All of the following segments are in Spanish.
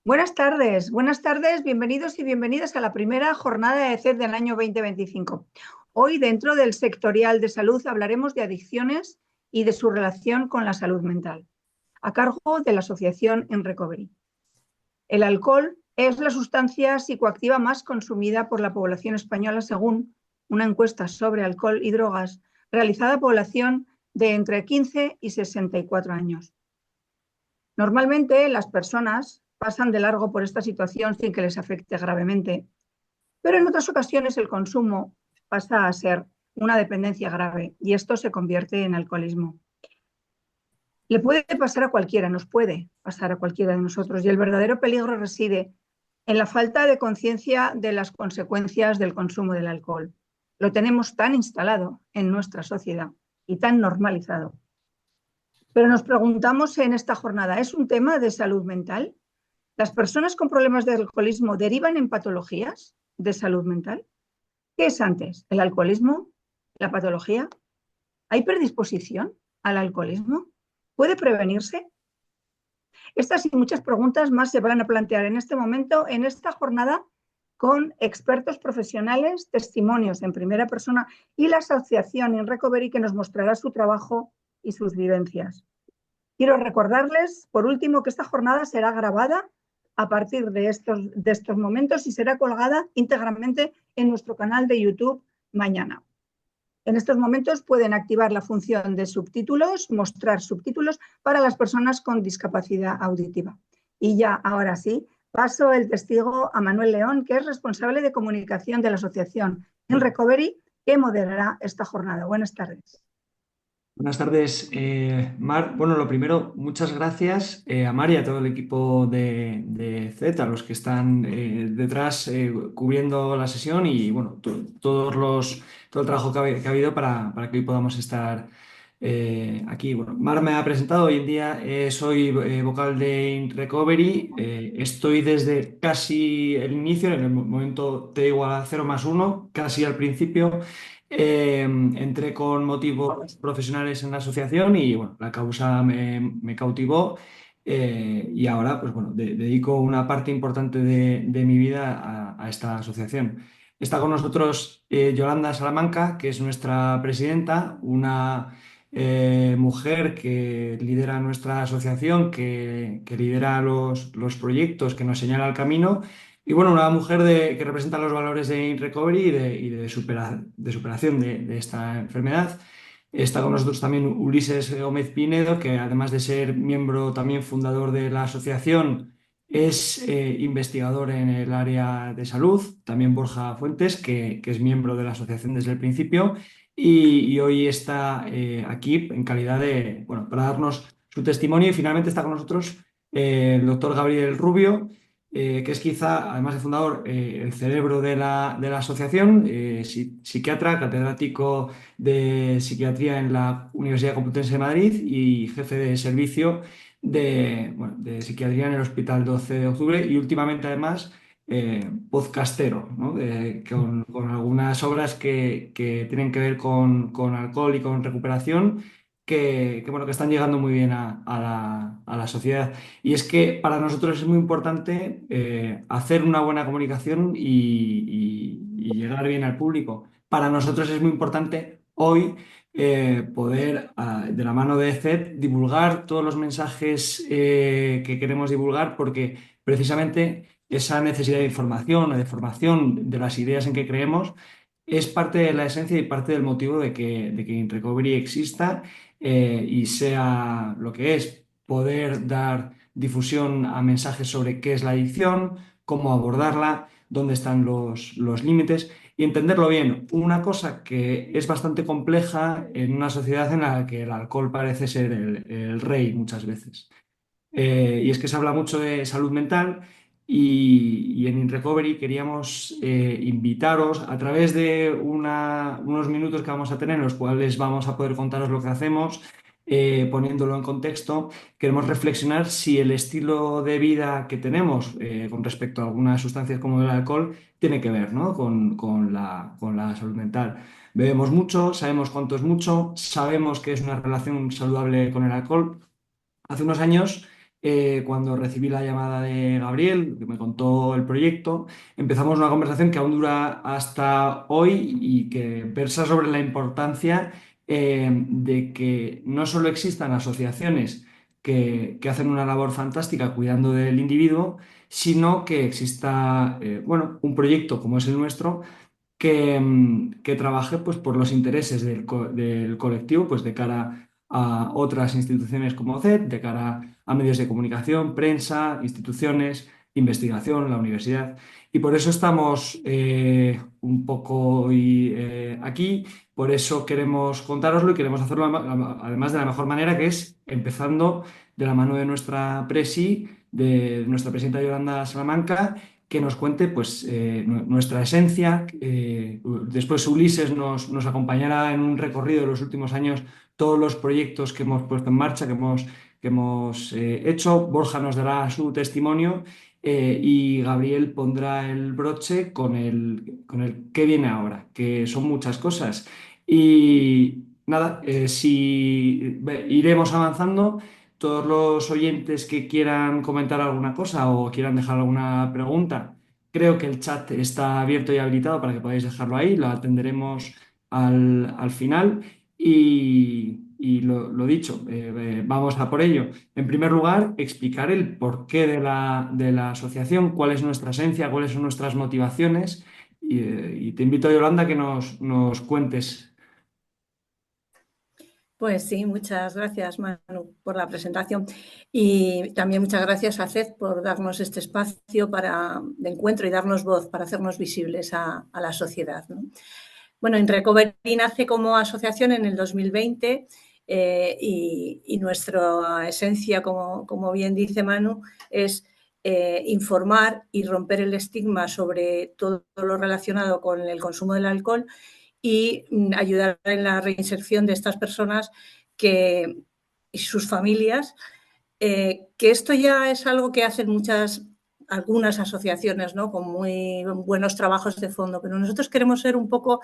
Buenas tardes, bienvenidos y bienvenidas a la primera jornada de CED del año 2025. Hoy, dentro del sectorial de salud, hablaremos de adicciones y de su relación con la salud mental, a cargo de la asociación In Recovery. El alcohol es la sustancia psicoactiva más consumida por la población española, según una encuesta sobre alcohol y drogas realizada a población de entre 15 y 64 años. Normalmente las personas pasan de largo por esta situación sin que les afecte gravemente, pero en otras ocasiones el consumo pasa a ser una dependencia grave y esto se convierte en alcoholismo. Le puede pasar a cualquiera, nos puede pasar a cualquiera de nosotros, y el verdadero peligro reside en la falta de conciencia de las consecuencias del consumo del alcohol. Lo tenemos tan instalado en nuestra sociedad y tan normalizado. Pero nos preguntamos en esta jornada, ¿es un tema de salud mental? ¿Las personas con problemas de alcoholismo derivan en patologías de salud mental? ¿Qué es antes? ¿El alcoholismo? ¿La patología? ¿Hay predisposición al alcoholismo? ¿Puede prevenirse? Estas y muchas preguntas más se van a plantear en este momento, en esta jornada, con expertos profesionales, testimonios en primera persona y la asociación In Recovery, que nos mostrará su trabajo y sus vivencias. Quiero recordarles, por último, que esta jornada será grabada a partir de estos momentos y será colgada íntegramente en nuestro canal de YouTube mañana. En estos momentos pueden activar la función de subtítulos, mostrar subtítulos para las personas con discapacidad auditiva. Y ya, ahora sí, paso el testigo a Manuel León, que es responsable de comunicación de la asociación In Recovery, que moderará esta jornada. Buenas tardes. Buenas tardes, Mar. Bueno, lo primero, muchas gracias a Mar y a todo el equipo de Z, los que están detrás cubriendo la sesión y bueno, todo el trabajo que ha habido para que hoy podamos estar aquí. Bueno, Mar me ha presentado, hoy en día soy vocal de In Recovery, estoy desde casi el inicio, en el momento T igual a 0+1, casi al principio. Entré con motivos profesionales en la asociación y bueno, la causa me cautivó y ahora pues bueno, dedico una parte importante de mi vida a esta asociación. Está con nosotros Yolanda Salamanca, que es nuestra presidenta, una mujer que lidera nuestra asociación, que lidera los proyectos, que nos señala el camino. Y bueno, una mujer que representa los valores de recovery de superación de esta enfermedad. Está con nosotros también Ulises Gómez Pinedo, que además de ser miembro también fundador de la asociación, es investigador en el área de salud. También Borja Fuentes, que es miembro de la asociación desde el principio y hoy está aquí en calidad bueno, para darnos su testimonio. Y finalmente está con nosotros el doctor Gabriel Rubio, que es quizá, además de fundador, el cerebro de la asociación, psiquiatra, catedrático de psiquiatría en la Universidad Complutense de Madrid y jefe de servicio bueno, de psiquiatría en el Hospital 12 de Octubre y últimamente además podcastero, ¿no? Con algunas obras que tienen que ver con alcohol y con recuperación. Bueno, que están llegando muy bien a la sociedad. Y es que para nosotros es muy importante hacer una buena comunicación y llegar bien al público. Para nosotros es muy importante hoy poder, de la mano de ECET, divulgar todos los mensajes que queremos divulgar, porque precisamente esa necesidad de información o de formación de las ideas en que creemos es parte de la esencia y parte del motivo de que In Recovery exista y sea lo que es, poder dar difusión a mensajes sobre qué es la adicción, cómo abordarla, dónde están los límites y entenderlo bien. Una cosa que es bastante compleja en una sociedad en la que el alcohol parece ser el rey muchas veces. Y es que se habla mucho de salud mental y en In Recovery queríamos invitaros a través de unos minutos que vamos a tener en los cuales vamos a poder contaros lo que hacemos, poniéndolo en contexto. Queremos reflexionar si el estilo de vida que tenemos con respecto a algunas sustancias como el alcohol tiene que ver, ¿no? con la salud mental. Bebemos mucho, sabemos cuánto es mucho, sabemos que es una relación saludable con el alcohol. Hace unos años cuando recibí la llamada de Gabriel, que me contó el proyecto, empezamos una conversación que aún dura hasta hoy y que versa sobre la importancia de que no solo existan asociaciones que hacen una labor fantástica cuidando del individuo, sino que exista, bueno, un proyecto como es el nuestro que trabaje pues, por los intereses del colectivo, pues de cara a otras instituciones como CED, de cara a medios de comunicación, prensa, instituciones, investigación, la universidad. Y por eso estamos un poco hoy aquí, por eso queremos contároslo y queremos hacerlo además de la mejor manera, que es empezando de la mano de nuestra de nuestra presidenta Yolanda Salamanca, que nos cuente pues, nuestra esencia. Después Ulises nos acompañará en un recorrido de los últimos años, todos los proyectos que hemos puesto en marcha, que hemos hecho. Borja nos dará su testimonio y Gabriel pondrá el broche con el qué viene ahora, que son muchas cosas. Y nada, si iremos avanzando. Todos los oyentes que quieran comentar alguna cosa o quieran dejar alguna pregunta, creo que el chat está abierto y habilitado para que podáis dejarlo ahí, lo atenderemos al final y lo dicho, vamos a por ello. En primer lugar, explicar el porqué de la asociación, cuál es nuestra esencia, cuáles son nuestras motivaciones y te invito, Yolanda, que nos cuentes. Pues sí, muchas gracias, Manu, por la presentación. Y también muchas gracias a CED por darnos este espacio de encuentro y darnos voz para hacernos visibles a la sociedad, ¿no? Bueno, InRecovery nace como asociación en el 2020 y nuestra esencia, como bien dice Manu, es informar y romper el estigma sobre todo lo relacionado con el consumo del alcohol y ayudar en la reinserción de estas personas y sus familias, que esto ya es algo que hacen algunas asociaciones, ¿no? Con muy buenos trabajos de fondo, pero nosotros queremos ir un poco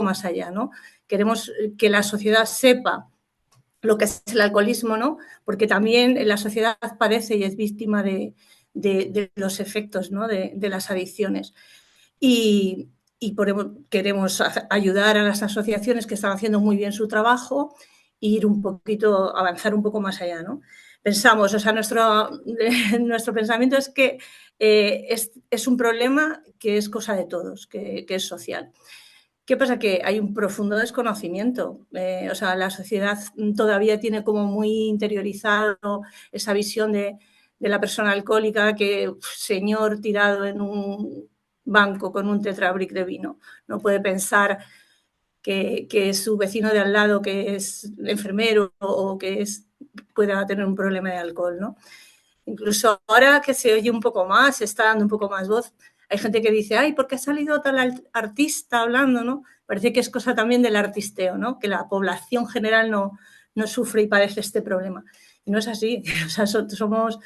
más allá, ¿no? Queremos que la sociedad sepa lo que es el alcoholismo, ¿no? Porque también la sociedad padece y es víctima de los efectos, ¿no? De las adicciones. Y, queremos ayudar a las asociaciones que están haciendo muy bien su trabajo e ir avanzar un poco más allá, ¿no? Pensamos, o sea, nuestro pensamiento es que es un problema que es cosa de todos, que es social. ¿Qué pasa? Que hay un profundo desconocimiento. O sea, la sociedad todavía tiene como muy interiorizado esa visión de la persona alcohólica que, señor tirado en un banco con un tetrabric de vino, no puede pensar que su vecino de al lado, que es enfermero o pueda tener un problema de alcohol, ¿no? Incluso ahora que se oye un poco más, se está dando un poco más voz, hay gente que dice, ay, ¿por qué ha salido tal artista hablando, no? Parece que es cosa también del artisteo, ¿no? Que la población general no sufre y padece este problema. Y no es así. O sea, somos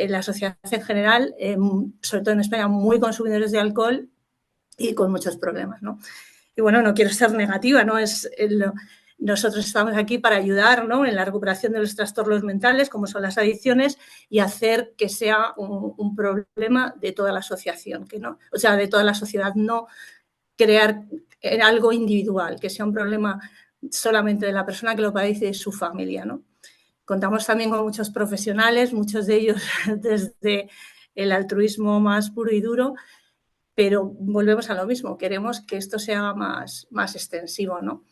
la sociedad en general, sobre todo en España, muy consumidores de alcohol y con muchos problemas, ¿no? Y bueno, no quiero ser negativa, ¿no? Nosotros estamos aquí para ayudar, ¿no? En la recuperación de los trastornos mentales, como son las adicciones, y hacer que sea un problema de toda la asociación, o sea, de toda la sociedad, no crear algo individual, que sea un problema solamente de la persona que lo padece y de su familia, ¿no? Contamos también con muchos profesionales, muchos de ellos desde el altruismo más puro y duro, pero volvemos a lo mismo, queremos que esto sea más extensivo, ¿no?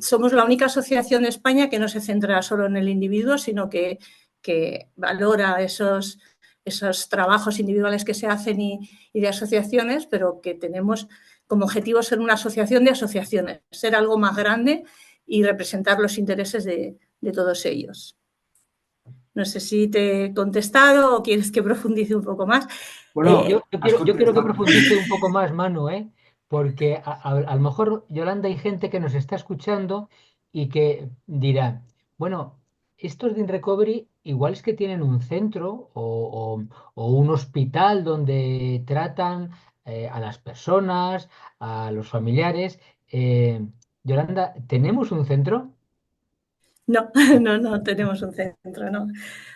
Somos la única asociación de España que no se centra solo en el individuo, sino que valora esos trabajos individuales que se hacen y de asociaciones, pero que tenemos como objetivo ser una asociación de asociaciones, ser algo más grande y representar los intereses de todos ellos. No sé si te he contestado o quieres que profundice un poco más. Bueno, Yo quiero que profundice un poco más, Manu, ¿eh? Porque a lo mejor, Yolanda, hay gente que nos está escuchando y que dirá, bueno, estos de InRecovery igual es que tienen un centro o un hospital donde tratan a las personas, a los familiares. Yolanda, ¿tenemos un centro? No, no tenemos un centro, no.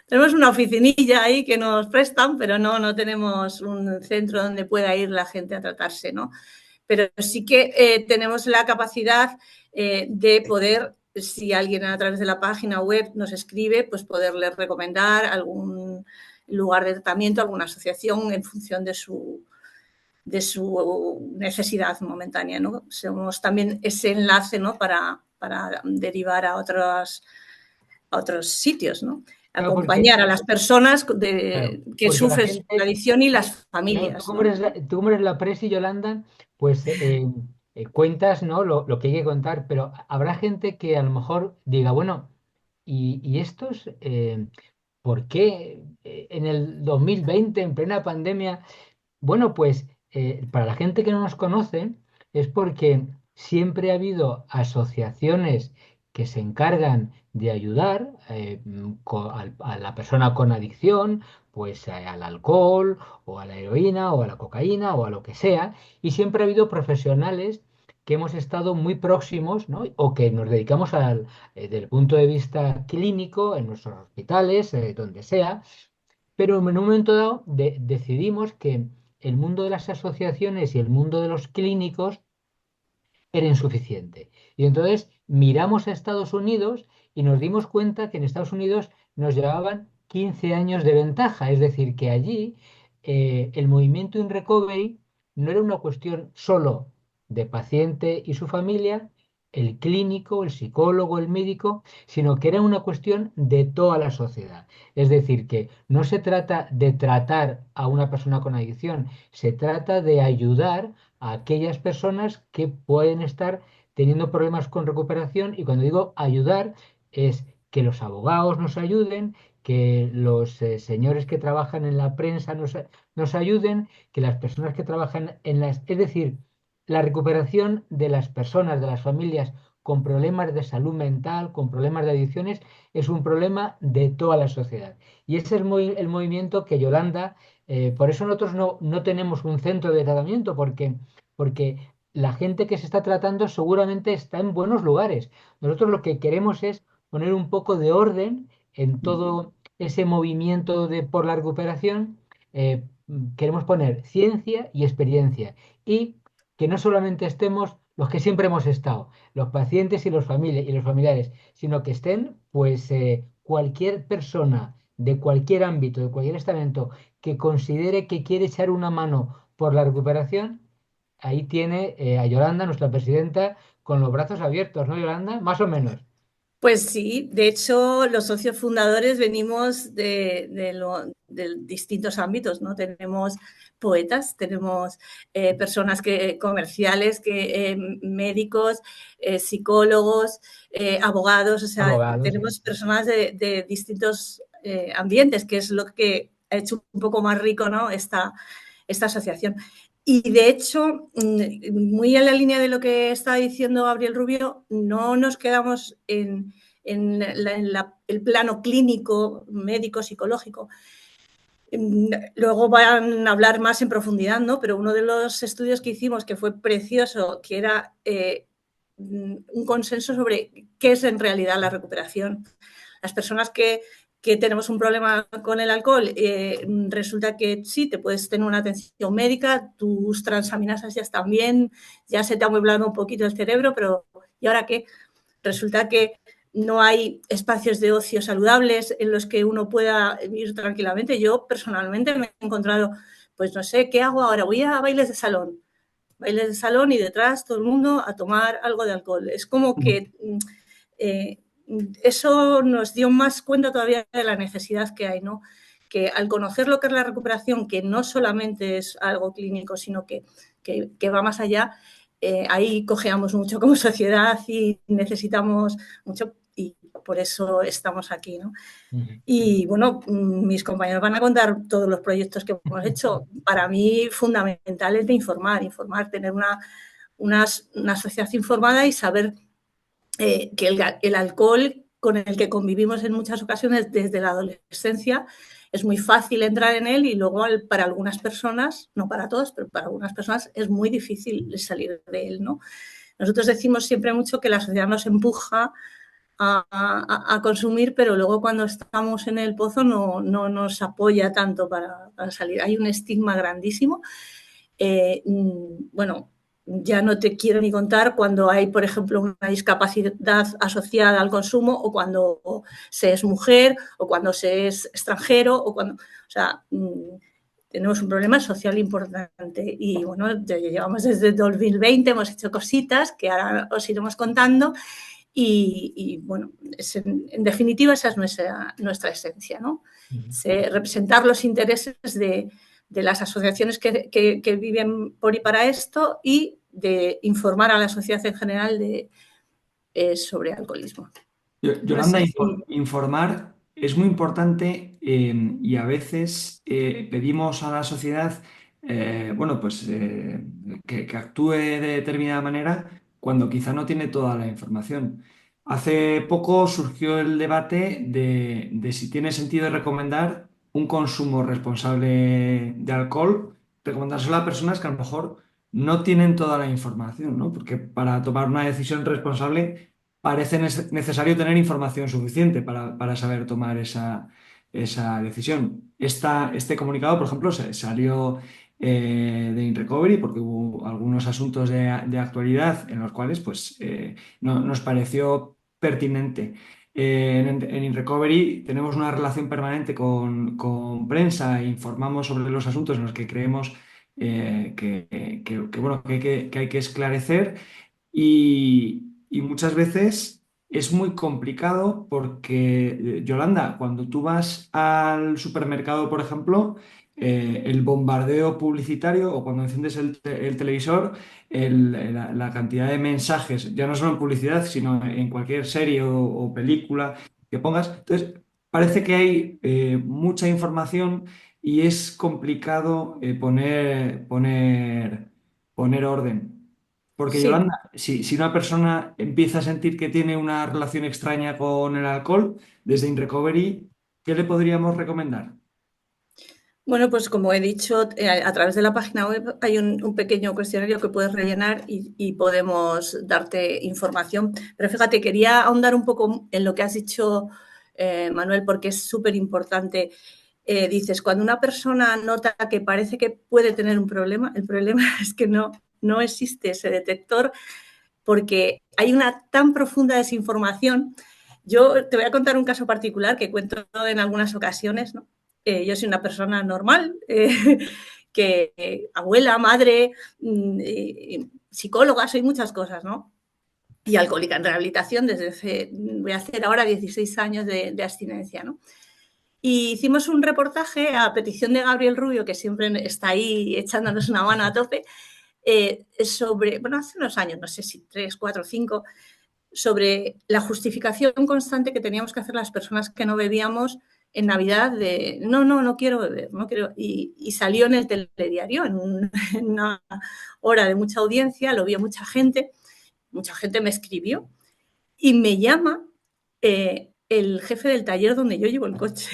Tenemos una oficinilla ahí que nos prestan, pero no tenemos un centro donde pueda ir la gente a tratarse, ¿no? Pero sí que tenemos la capacidad de poder, si alguien a través de la página web nos escribe, pues poderle recomendar algún lugar de tratamiento, alguna asociación en función de su necesidad momentánea, ¿no? Somos también ese enlace, ¿no? para derivar a otros sitios, ¿no? Claro, porque, Acompañar a las personas claro, que porque la sufren su gente, adicción y las claro, familias, ¿no? tú como eres la presi, Yolanda, pues cuentas, ¿no? Lo que hay que contar, pero habrá gente que a lo mejor diga, bueno, ¿y estos por qué en el 2020, en plena pandemia? Bueno, pues para la gente que no nos conoce es porque siempre ha habido asociaciones que se encargan de ayudar a la persona con adicción, pues al alcohol o a la heroína o a la cocaína o a lo que sea, y siempre ha habido profesionales que hemos estado muy próximos, ¿no? O que nos dedicamos desde el punto de vista clínico en nuestros hospitales, donde sea, pero en un momento dado decidimos que el mundo de las asociaciones y el mundo de los clínicos era insuficiente. Y entonces miramos a Estados Unidos y nos dimos cuenta que en Estados Unidos nos llevaban 15 años de ventaja. Es decir, que allí el movimiento In Recovery no era una cuestión solo de paciente y su familia, el clínico, el psicólogo, el médico, sino que era una cuestión de toda la sociedad. Es decir, que no se trata de tratar a una persona con adicción, se trata de ayudar a aquellas personas que pueden estar teniendo problemas con recuperación, y cuando digo ayudar es que los abogados nos ayuden, que los señores que trabajan en la prensa nos ayuden, que las personas que trabajan en las... Es decir, la recuperación de las personas, de las familias con problemas de salud mental, con problemas de adicciones, es un problema de toda la sociedad. Y ese es el movimiento que Yolanda, por eso nosotros no tenemos un centro de tratamiento, porque la gente que se está tratando seguramente está en buenos lugares. Nosotros lo que queremos es poner un poco de orden en todo ese movimiento por la recuperación. Queremos poner ciencia y experiencia, y que no solamente estemos los que siempre hemos estado, los pacientes y los familiares, sino que estén pues cualquier persona de cualquier ámbito, de cualquier estamento, que considere que quiere echar una mano por la recuperación. Ahí tiene a Yolanda, nuestra presidenta, con los brazos abiertos, ¿no, Yolanda? Más o menos. Pues sí, de hecho, los socios fundadores venimos de distintos ámbitos, ¿no? Tenemos poetas, tenemos personas comerciales, médicos, psicólogos, abogados, o sea, Abogados. tenemos personas de distintos ambientes, que es lo que ha hecho un poco más rico, ¿no? esta asociación. Y de hecho, muy en la línea de lo que está diciendo Gabriel Rubio, no nos quedamos en el plano clínico, médico, psicológico. Luego van a hablar más en profundidad, ¿no? Pero uno de los estudios que hicimos, que fue precioso, que era un consenso sobre qué es en realidad la recuperación. Las personas que tenemos un problema con el alcohol, resulta que sí, te puedes tener una atención médica, tus transaminasas ya están bien, ya se te ha amueblado un poquito el cerebro, pero ¿y ahora qué? Resulta que no hay espacios de ocio saludables en los que uno pueda ir tranquilamente. Yo personalmente me he encontrado, pues no sé, ¿qué hago ahora? Voy a bailes de salón y detrás todo el mundo a tomar algo de alcohol. Es como que eso nos dio más cuenta todavía de la necesidad que hay, ¿no? Que al conocer lo que es la recuperación, que no solamente es algo clínico, sino que va más allá, ahí cojeamos mucho como sociedad y necesitamos mucho, y por eso estamos aquí, ¿no? Y bueno, mis compañeros van a contar todos los proyectos que hemos hecho. Para mí, fundamental es de informar, tener una sociedad informada y saber que el alcohol con el que convivimos en muchas ocasiones desde la adolescencia es muy fácil entrar en él, y luego para algunas personas, no para todas, pero para algunas personas es muy difícil salir de él, ¿no? Nosotros decimos siempre mucho que la sociedad nos empuja a consumir, pero luego cuando estamos en el pozo no nos apoya tanto para salir. Hay un estigma grandísimo. Bueno, ya no te quiero ni contar cuando hay, por ejemplo, una discapacidad asociada al consumo, o cuando se es mujer, o cuando se es extranjero, o cuando, o sea, tenemos un problema social importante. Y bueno, llevamos desde 2020, hemos hecho cositas que ahora os iremos contando. Y bueno, en definitiva esa es nuestra esencia, ¿no? Representar los intereses de las asociaciones que viven por y para esto, y de informar a la sociedad en general sobre alcoholismo. Yolanda, informar es muy importante, y a veces pedimos a la sociedad bueno, pues, que actúe de determinada manera cuando quizá no tiene toda la información. Hace poco surgió el debate de si tiene sentido recomendar un consumo responsable de alcohol, recomendárselo a personas que a lo mejor no tienen toda la información, ¿no? Porque para tomar una decisión responsable parece necesario tener información suficiente para saber tomar esa decisión. Este comunicado, por ejemplo, salió de InRecovery porque hubo algunos asuntos de actualidad en los cuales pues, nos pareció pertinente. En InRecovery tenemos una relación permanente con prensa e informamos sobre los asuntos en los que creemos bueno, que hay que esclarecer. Y muchas veces es muy complicado porque, Yolanda, cuando tú vas al supermercado, por ejemplo, el bombardeo publicitario, o cuando enciendes el televisor, la cantidad de mensajes, ya no solo en publicidad, sino en cualquier serie o película que pongas, entonces parece que hay mucha información y es complicado poner orden. Porque, Sí. Yolanda, si una persona empieza a sentir que tiene una relación extraña con el alcohol, desde InRecovery, ¿qué le podríamos recomendar? Bueno, pues como he dicho, a través de la página web hay un pequeño cuestionario que puedes rellenar y podemos darte información. Pero fíjate, quería ahondar un poco en lo que has dicho, Manuel, porque es súper importante. Dices, cuando una persona nota que parece que puede tener un problema, el problema es que no existe ese detector, porque hay una tan profunda desinformación. Yo te voy a contar un caso particular que cuento en algunas ocasiones, ¿no? Yo soy una persona normal, abuela, madre, psicóloga, soy muchas cosas, ¿no? Y alcohólica en rehabilitación voy a hacer ahora 16 años de abstinencia, ¿no? Y hicimos un reportaje a petición de Gabriel Rubio, que siempre está ahí echándonos una mano a tope, sobre, bueno, hace unos años, no sé si 3, 4, 5, sobre la justificación constante que teníamos que hacer las personas que no bebíamos en Navidad de no quiero beber, no quiero. Y salió en el telediario, en una hora de mucha audiencia, lo vio mucha gente me escribió y me llama el jefe del taller donde yo llevo el coche.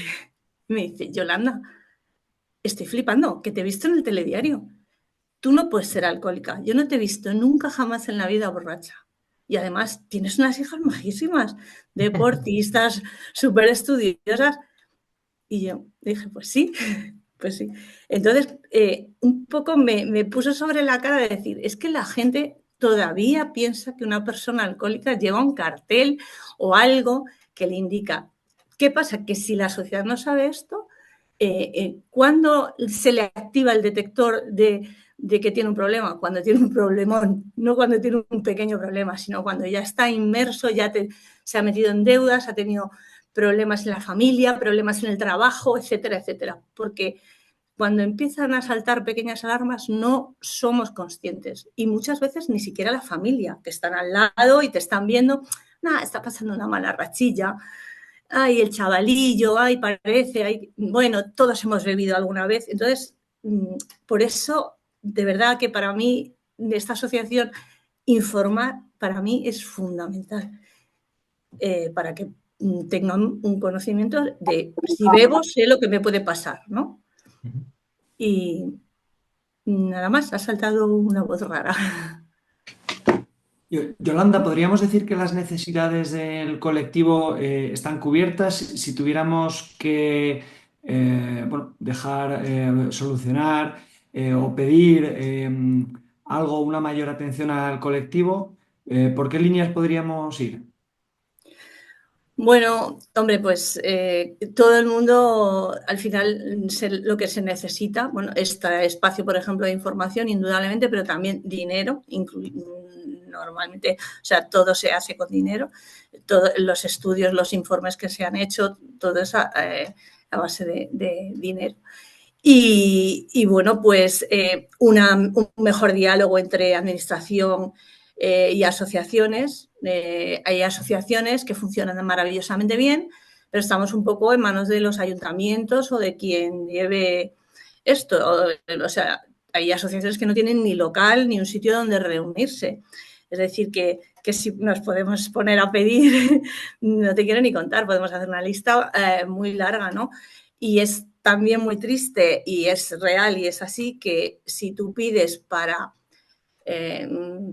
Me dice, Yolanda, estoy flipando, que te he visto en el telediario. Tú no puedes ser alcohólica. Yo no te he visto nunca jamás en la vida borracha. Y además tienes unas hijas majísimas, deportistas, súper estudiosas. Y yo dije, pues sí, pues sí. Entonces, un poco me puso sobre la cara de decir, es que la gente todavía piensa que una persona alcohólica lleva un cartel o algo que le indica. ¿Qué pasa? Que si la sociedad no sabe esto, ¿cuándo se le activa el detector de que tiene un problema? Cuando tiene un problemón, no cuando tiene un pequeño problema, sino cuando ya está inmerso, se ha metido en deudas, ha tenido problemas en la familia, problemas en el trabajo, etcétera, etcétera. Porque cuando empiezan a saltar pequeñas alarmas no somos conscientes, y muchas veces ni siquiera la familia, que están al lado y te están viendo, nada, está pasando una mala rachilla, ay, el chavalillo, ay, parece, ay, bueno, todos hemos bebido alguna vez. Entonces, por eso, de verdad que para mí, de esta asociación, informar para mí es fundamental, para que tengan un conocimiento de si bebo, sé lo que me puede pasar, ¿no? Y nada más, ha saltado una voz rara. Yolanda, ¿podríamos decir que las necesidades del colectivo están cubiertas? Si tuviéramos que bueno, dejar solucionar o pedir algo, una mayor atención al colectivo, ¿por qué líneas podríamos ir? Bueno, hombre, pues todo el mundo al final lo que se necesita, bueno, este espacio, por ejemplo, de información, indudablemente, pero también dinero, normalmente, o sea, todo se hace con dinero, todos los estudios, los informes que se han hecho, todo es a base de dinero. Y bueno, pues un mejor diálogo entre administración y asociaciones. Hay asociaciones que funcionan maravillosamente bien, pero estamos un poco en manos de los ayuntamientos o de quien lleve esto. O sea, hay asociaciones que no tienen ni local ni un sitio donde reunirse. Es decir, que si nos podemos poner a pedir, no te quiero ni contar, podemos hacer una lista muy larga, ¿no? Y es también muy triste y es real y es así que si tú pides para,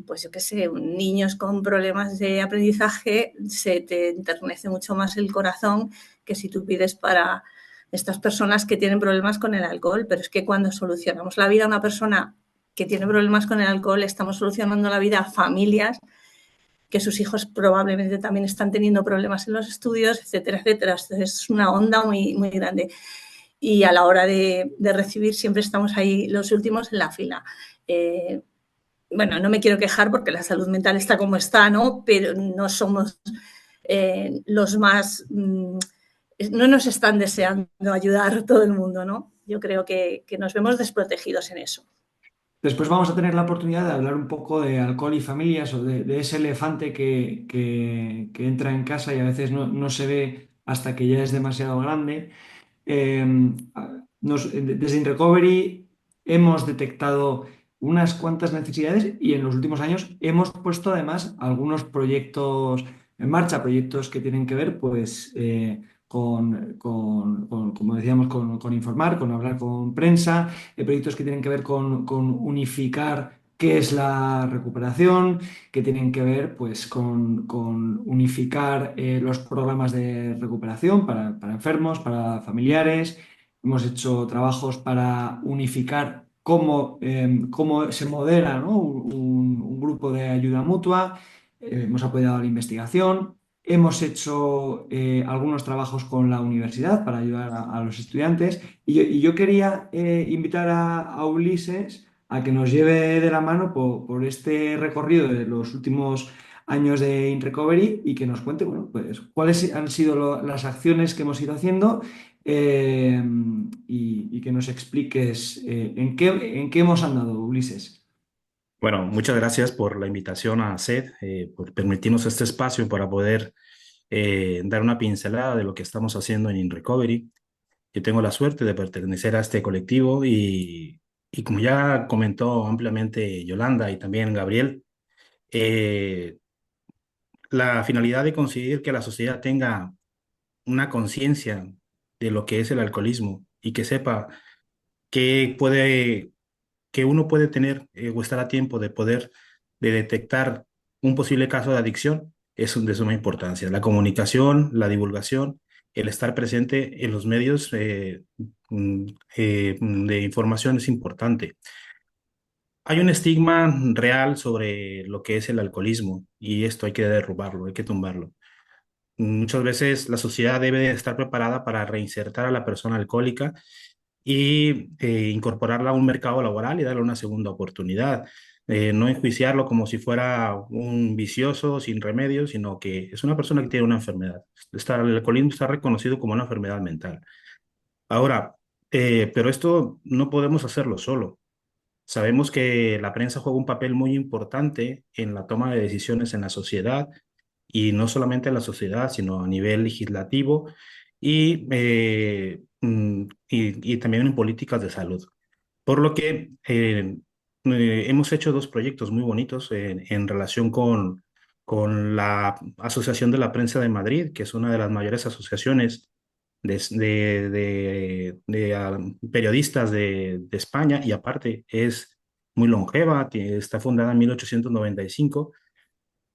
pues yo qué sé, niños con problemas de aprendizaje, se te enternece mucho más el corazón que si tú pides para estas personas que tienen problemas con el alcohol. Pero es que cuando solucionamos la vida a una persona que tiene problemas con el alcohol, estamos solucionando la vida a familias que sus hijos probablemente también están teniendo problemas en los estudios, etcétera, etcétera. Entonces es una onda muy, muy grande. Y a la hora de recibir siempre estamos ahí los últimos en la fila. Bueno, no me quiero quejar porque la salud mental está como está, ¿no? Pero no somos los más... no nos están deseando ayudar todo el mundo, ¿no? Yo creo que nos vemos desprotegidos en eso. Después vamos a tener la oportunidad de hablar un poco de alcohol y familias o de ese elefante que entra en casa y a veces no se ve hasta que ya es demasiado grande. Eh, desde InRecovery hemos detectado unas cuantas necesidades y en los últimos años hemos puesto además algunos proyectos en marcha, proyectos que tienen que ver pues, como decíamos, con informar, con hablar con prensa, proyectos que tienen que ver con unificar qué es la recuperación, que tienen que ver pues, con unificar los programas de recuperación para enfermos, para familiares. Hemos hecho trabajos para unificar cómo se modera, ¿no? Un grupo de ayuda mutua. Hemos apoyado la investigación. Hemos hecho algunos trabajos con la universidad para ayudar a los estudiantes. Y yo quería invitar a Ulises a que nos lleve de la mano por este recorrido de los últimos años de InRecovery y que nos cuente, bueno, pues, cuáles han sido las acciones que hemos ido haciendo eh, y que nos expliques en qué hemos andado, Ulises. Bueno, muchas gracias por la invitación a SED, por permitirnos este espacio para poder dar una pincelada de lo que estamos haciendo en InRecovery. Yo tengo la suerte de pertenecer a este colectivo y como ya comentó ampliamente Yolanda y también Gabriel, eh, la finalidad de conseguir que la sociedad tenga una conciencia de lo que es el alcoholismo y que sepa que que uno puede tener o estar a tiempo de poder de detectar un posible caso de adicción es de suma importancia. La comunicación, la divulgación, el estar presente en los medios de información es importante. Hay un estigma real sobre lo que es el alcoholismo y esto hay que derrubarlo, hay que tumbarlo. Muchas veces la sociedad debe estar preparada para reinsertar a la persona alcohólica y incorporarla a un mercado laboral y darle una segunda oportunidad. No enjuiciarlo como si fuera un vicioso sin remedio, sino que es una persona que tiene una enfermedad. El alcoholismo está reconocido como una enfermedad mental. Ahora, pero esto no podemos hacerlo solo. Sabemos que la prensa juega un papel muy importante en la toma de decisiones en la sociedad y no solamente en la sociedad, sino a nivel legislativo y también en políticas de salud. Por lo que hemos hecho dos proyectos muy bonitos en relación con la Asociación de la Prensa de Madrid, que es una de las mayores asociaciones periodistas de España y aparte es muy longeva, está fundada en 1895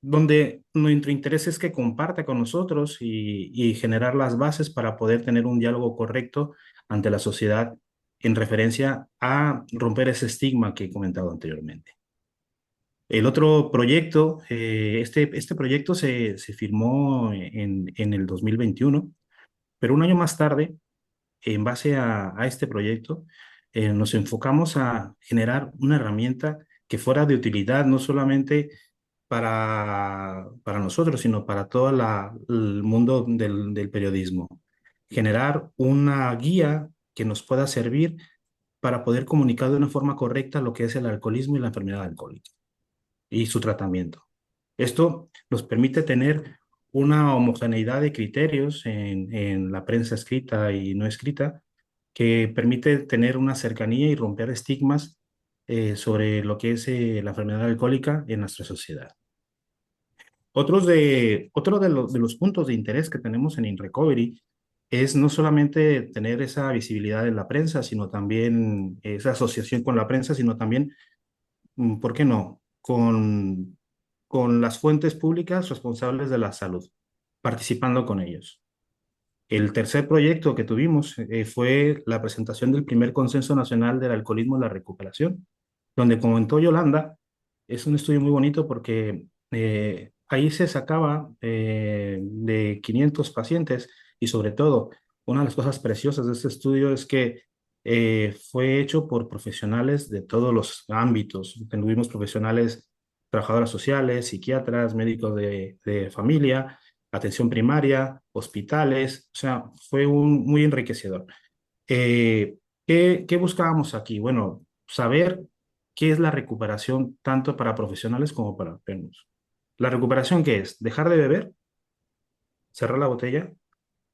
donde nuestro interés es que comparta con nosotros y generar las bases para poder tener un diálogo correcto ante la sociedad en referencia a romper ese estigma que he comentado anteriormente. El otro proyecto, este proyecto se firmó en el 2021, pero un año más tarde, en base a este proyecto, nos enfocamos a generar una herramienta que fuera de utilidad no solamente para nosotros, sino para todo el mundo del periodismo. Generar una guía que nos pueda servir para poder comunicar de una forma correcta lo que es el alcoholismo y la enfermedad alcohólica y su tratamiento. Esto nos permite tener una homogeneidad de criterios en la prensa escrita y no escrita que permite tener una cercanía y romper estigmas sobre lo que es la enfermedad alcohólica en nuestra sociedad. Otro de los puntos de interés que tenemos en InRecovery es no solamente tener esa visibilidad en la prensa, sino también esa asociación con la prensa, sino también, ¿por qué no?, con las fuentes públicas responsables de la salud, participando con ellos. El tercer proyecto que tuvimos fue la presentación del primer Consenso Nacional del Alcoholismo y la Recuperación, donde comentó Yolanda, es un estudio muy bonito porque ahí se sacaba de 500 pacientes y sobre todo, una de las cosas preciosas de este estudio es que fue hecho por profesionales de todos los ámbitos. Tuvimos profesionales, trabajadoras sociales, psiquiatras, médicos de familia, atención primaria, hospitales, o sea, fue muy enriquecedor. ¿Qué buscábamos aquí? Bueno, saber qué es la recuperación tanto para profesionales como para enfermos. ¿La recuperación qué es? ¿Dejar de beber? ¿Cerrar la botella?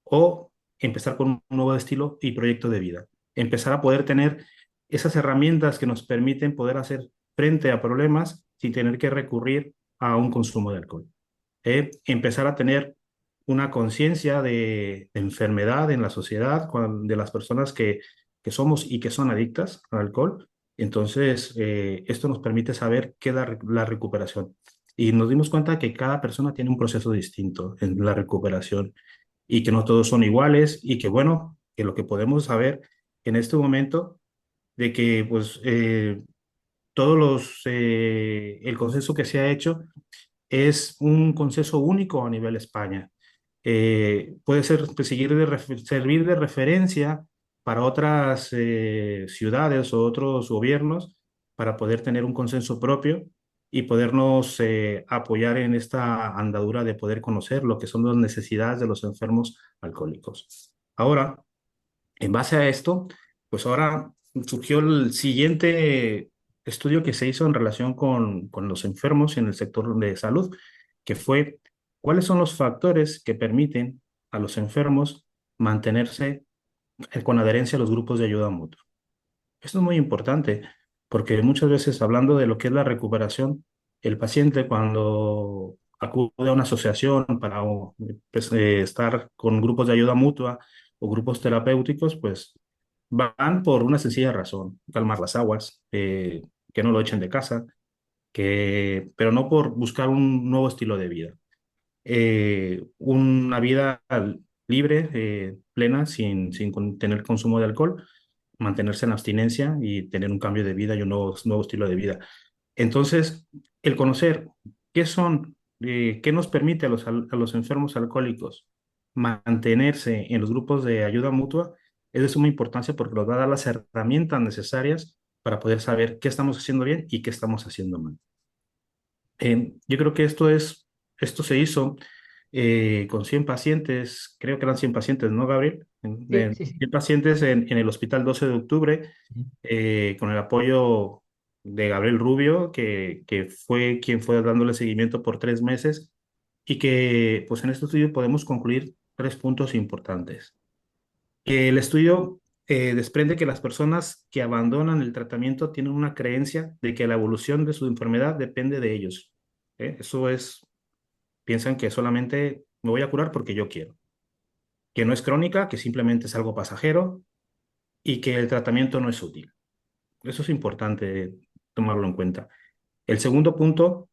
¿O empezar con un nuevo estilo y proyecto de vida? Empezar a poder tener esas herramientas que nos permiten poder hacer frente a problemas sin tener que recurrir a un consumo de alcohol. Empezar a tener una conciencia de enfermedad en la sociedad, de las personas que somos y que son adictas al alcohol. Entonces, esto nos permite saber qué es la recuperación. Y nos dimos cuenta que cada persona tiene un proceso distinto en la recuperación y que no todos son iguales y que, bueno, que lo que podemos saber en este momento de que, pues, el consenso que se ha hecho es un consenso único a nivel España. Puede ser, pues, servir de referencia para otras ciudades o otros gobiernos para poder tener un consenso propio y podernos apoyar en esta andadura de poder conocer lo que son las necesidades de los enfermos alcohólicos. Ahora, en base a esto, pues ahora surgió el siguiente estudio que se hizo en relación con los enfermos en el sector de salud, que fue cuáles son los factores que permiten a los enfermos mantenerse con adherencia a los grupos de ayuda mutua. Esto es muy importante porque muchas veces hablando de lo que es la recuperación, el paciente cuando acude a una asociación para pues, estar con grupos de ayuda mutua o grupos terapéuticos, pues van por una sencilla razón, calmar las aguas, que no lo echen de casa, pero no por buscar un nuevo estilo de vida. Una vida libre, plena, sin tener consumo de alcohol, mantenerse en abstinencia y tener un cambio de vida y un nuevo estilo de vida. Entonces, el conocer qué nos permite a los enfermos alcohólicos mantenerse en los grupos de ayuda mutua es de suma importancia porque nos va a dar las herramientas necesarias para poder saber qué estamos haciendo bien y qué estamos haciendo mal. Yo creo que esto se hizo con 100 pacientes, creo que eran 100 pacientes, ¿no, Gabriel? Sí, sí, sí. 100 pacientes en el Hospital 12 de Octubre, Sí. con el apoyo de Gabriel Rubio, que fue quien fue dándole seguimiento por 3 meses y que pues en este estudio podemos concluir 3 puntos importantes. El estudio desprende que las personas que abandonan el tratamiento tienen una creencia de que la evolución de su enfermedad depende de ellos. Eso es, piensan que solamente me voy a curar porque yo quiero, que no es crónica, que simplemente es algo pasajero y que el tratamiento no es útil. Eso es importante tomarlo en cuenta. El segundo punto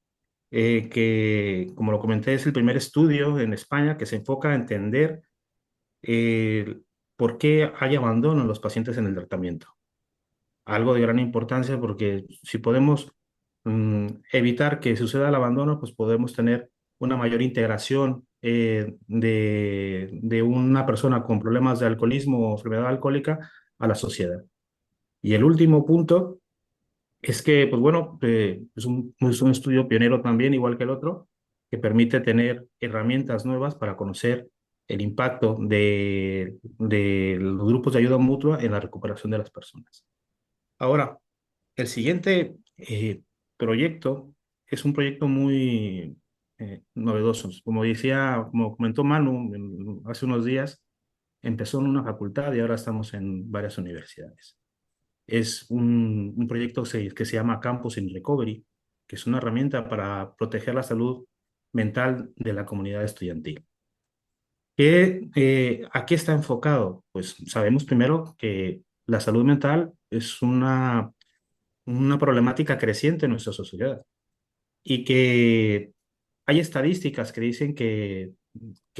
que, como lo comenté, es el primer estudio en España que se enfoca a entender eh, por qué hay abandono en los pacientes en el tratamiento. Algo de gran importancia porque si podemos evitar que suceda el abandono, pues podemos tener una mayor integración de una persona con problemas de alcoholismo o enfermedad alcohólica a la sociedad. Y el último punto es que, pues bueno, es un estudio pionero también, igual que el otro, que permite tener herramientas nuevas para conocer el impacto de los grupos de ayuda mutua en la recuperación de las personas. Ahora, el siguiente proyecto es un proyecto muy novedoso. Como decía, como comentó Manu hace unos días, empezó en una facultad y ahora estamos en varias universidades. Es un proyecto que se llama Campus in Recovery, que es una herramienta para proteger la salud mental de la comunidad estudiantil. ¿A qué está enfocado? Pues sabemos primero que la salud mental es una problemática creciente en nuestra sociedad y que hay estadísticas que dicen que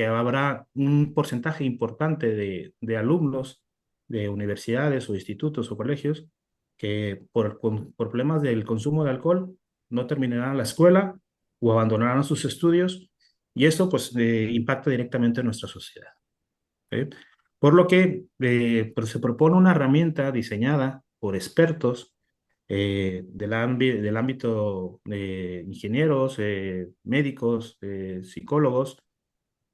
habrá un porcentaje importante de alumnos de universidades o institutos o colegios que por problemas del consumo de alcohol no terminarán la escuela o abandonarán sus estudios y eso pues impacta directamente en nuestra sociedad. ¿Eh? Por lo que pues, se propone una herramienta diseñada por expertos del ámbito de ingenieros, médicos, psicólogos,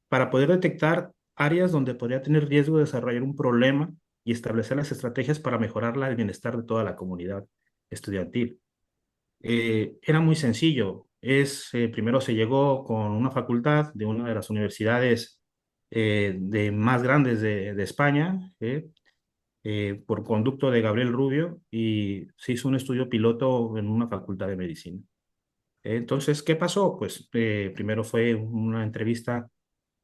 para poder detectar áreas donde podría tener riesgo de desarrollar un problema y establecer las estrategias para mejorar el bienestar de toda la comunidad estudiantil. Era muy sencillo. Primero se llegó con una facultad de una de las universidades de más grandes de España, por conducto de Gabriel Rubio, y se hizo un estudio piloto en una facultad de medicina. Entonces, ¿qué pasó? Pues primero fue una entrevista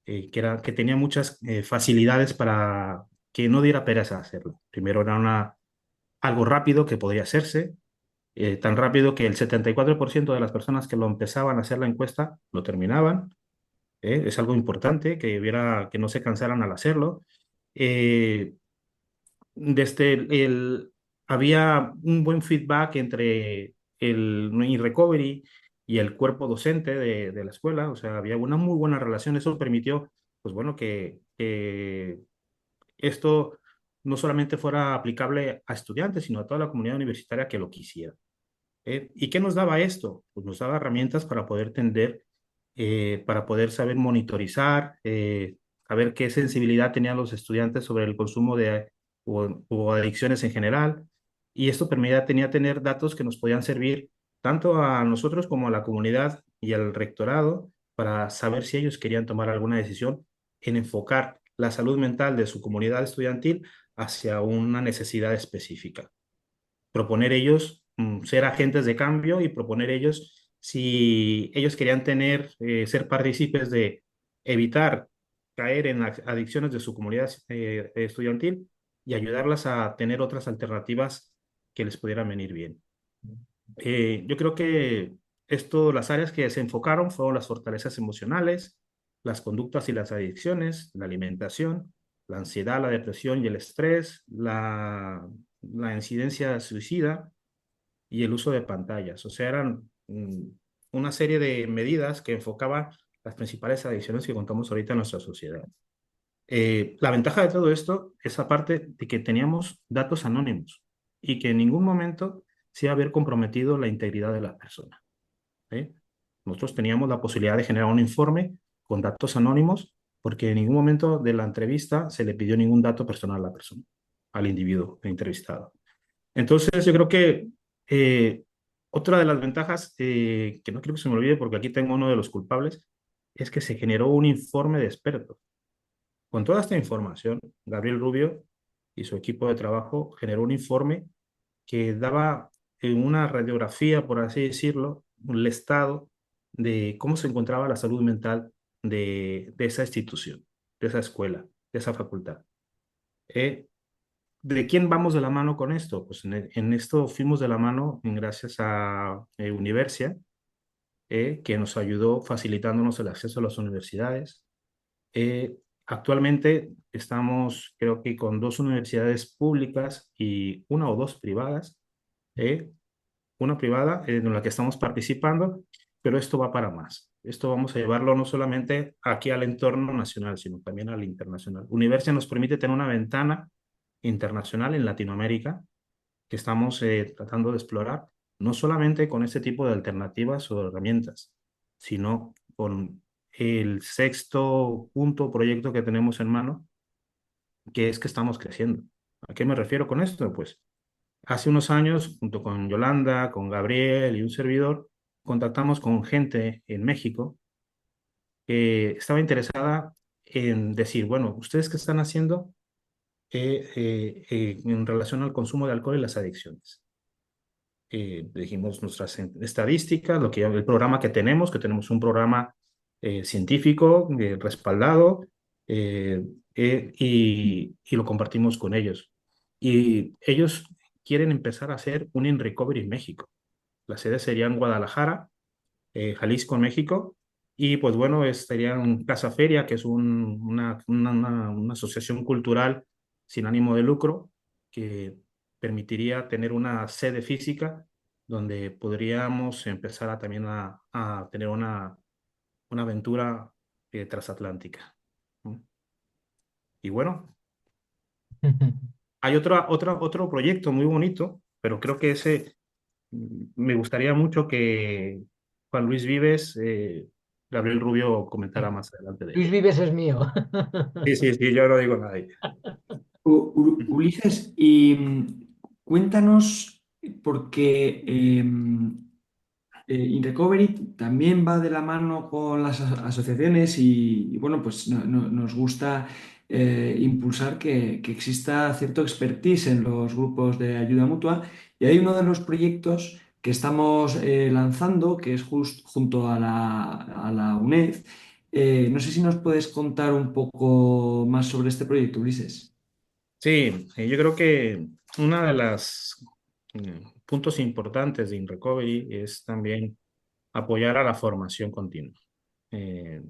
que tenía muchas facilidades para que no diera pereza hacerlo. Primero era algo rápido que podía hacerse, tan rápido que el 74% de las personas que lo empezaban a hacer la encuesta lo terminaban. Es algo importante que no se cansaran al hacerlo. Eh, desde había un buen feedback entre el recovery y el cuerpo docente de la escuela, o sea, había una muy buena relación. Eso permitió, pues bueno, que esto no solamente fuera aplicable a estudiantes, sino a toda la comunidad universitaria que lo quisiera. ¿Y qué nos daba esto? Pues nos daba herramientas para poder tender, para poder saber monitorizar, saber qué sensibilidad tenían los estudiantes sobre el consumo o adicciones en general. Y esto tenía tener datos que nos podían servir tanto a nosotros como a la comunidad y al rectorado para saber si ellos querían tomar alguna decisión en enfocar la salud mental de su comunidad estudiantil hacia una necesidad específica. Proponer ellos ser agentes de cambio y proponer ellos si ellos querían ser partícipes de evitar caer en adicciones de su comunidad estudiantil y ayudarlas a tener otras alternativas que les pudieran venir bien. Yo creo que las áreas que se enfocaron fueron las fortalezas emocionales, las conductas y las adicciones, la alimentación, la ansiedad, la depresión y el estrés, la incidencia suicida y el uso de pantallas. O sea, eran una serie de medidas que enfocaban las principales adicciones que contamos ahorita en nuestra sociedad. La ventaja de todo esto es aparte de que teníamos datos anónimos y que en ningún momento se iba a haber comprometido la integridad de la persona. ¿Eh? Nosotros teníamos la posibilidad de generar un informe con datos anónimos porque en ningún momento de la entrevista se le pidió ningún dato personal a la persona, al individuo entrevistado. Entonces, yo creo que otra de las ventajas, que no quiero que se me olvide porque aquí tengo uno de los culpables, es que se generó un informe de expertos. Con toda esta información, Gabriel Rubio y su equipo de trabajo generó un informe que daba una radiografía, por así decirlo, un listado de cómo se encontraba la salud mental de esa institución, de esa escuela, de esa facultad. ¿De quién vamos de la mano con esto? Pues en esto fuimos de la mano gracias a Universia, que nos ayudó facilitándonos el acceso a las universidades. Actualmente estamos, creo que con 2 universidades públicas y 1 o 2 privadas, ¿eh? Una privada en la que estamos participando, pero esto va para más. Esto vamos a llevarlo no solamente aquí al entorno nacional, sino también al internacional. Universia nos permite tener una ventana internacional en Latinoamérica que estamos tratando de explorar, no solamente con este tipo de alternativas o herramientas, sino con el sexto punto proyecto que tenemos en mano, que es que estamos creciendo. ¿A qué me refiero con esto? Pues hace unos años, junto con Yolanda, con Gabriel y un servidor, contactamos con gente en México que estaba interesada en decir, bueno, ¿ustedes qué están haciendo en relación al consumo de alcohol y las adicciones? Dijimos nuestras estadísticas, el programa que tenemos un programa científico respaldado, eh, y lo compartimos con ellos. Y ellos quieren empezar a hacer un In Recovery en México. La sede sería en Guadalajara, Jalisco, México, y pues bueno, estaría en Casa Feria, que es una asociación cultural sin ánimo de lucro, que permitiría tener una sede física donde podríamos empezar también a tener una aventura transatlántica, ¿no? Y bueno, hay otro proyecto muy bonito, pero creo que ese me gustaría mucho que Juan Luis Vives, Gabriel Rubio comentara más adelante de Luis él. Vives es mío. Sí, sí, sí, yo no digo nada. Ulises, y cuéntanos, porque InRecovery también va de la mano con las asociaciones y, bueno, pues nos gusta impulsar que exista cierto expertise en los grupos de ayuda mutua y hay uno de los proyectos que estamos lanzando que es junto a la UNED. No sé si nos puedes contar un poco más sobre este proyecto, Ulises. Sí, yo creo que una de las puntos importantes de InRecovery es también apoyar a la formación continua. Eh,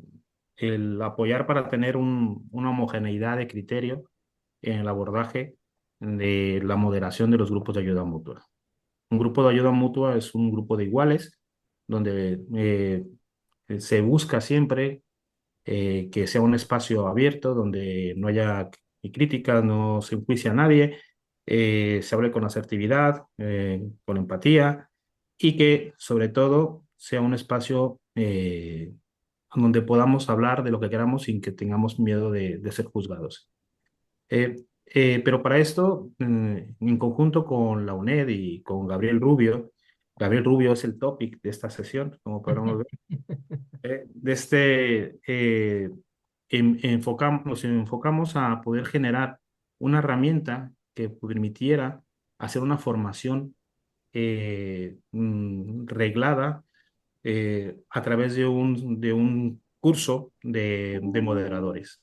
el apoyar para tener una homogeneidad de criterio en el abordaje de la moderación de los grupos de ayuda mutua. Un grupo de ayuda mutua es un grupo de iguales donde se busca siempre que sea un espacio abierto donde no haya críticas, no se enjuicia a nadie, se hable con asertividad, con empatía y que sobre todo sea un espacio donde podamos hablar de lo que queramos sin que tengamos miedo de ser juzgados. Pero para esto, en conjunto con la UNED y con Gabriel Rubio es el topic de esta sesión, como podemos ver. Nos enfocamos a poder generar una herramienta que permitiera hacer una formación reglada a través de un curso de moderadores.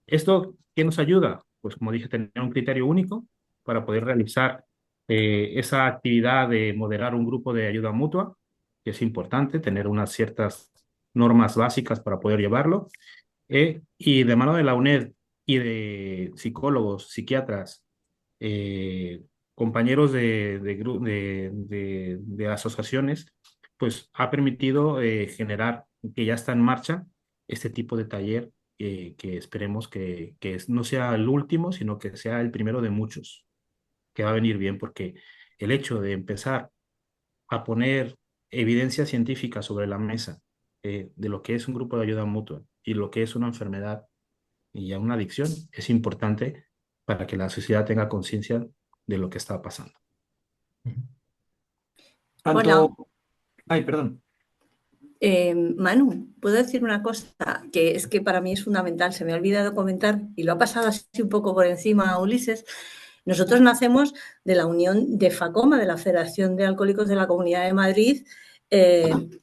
¿Esto qué nos ayuda? Pues como dije, tener un criterio único para poder realizar esa actividad de moderar un grupo de ayuda mutua, que es importante, tener unas ciertas normas básicas para poder llevarlo, y de mano de la UNED y de psicólogos, psiquiatras, eh, compañeros de asociaciones, pues ha permitido generar que ya está en marcha este tipo de taller que esperemos que no sea el último, sino que sea el primero de muchos, que va a venir bien, porque el hecho de empezar a poner evidencia científica sobre la mesa de lo que es un grupo de ayuda mutua y lo que es una enfermedad y ya una adicción es importante para que la sociedad tenga conciencia de lo que está pasando. Hola, Tanto... Ay, perdón. Manu, ¿puedo decir una cosa que es que para mí es fundamental? Se me ha olvidado comentar y lo ha pasado así un poco por encima a Ulises. Nosotros nacemos de la unión de FACOMA, de la Federación de Alcohólicos de la Comunidad de Madrid,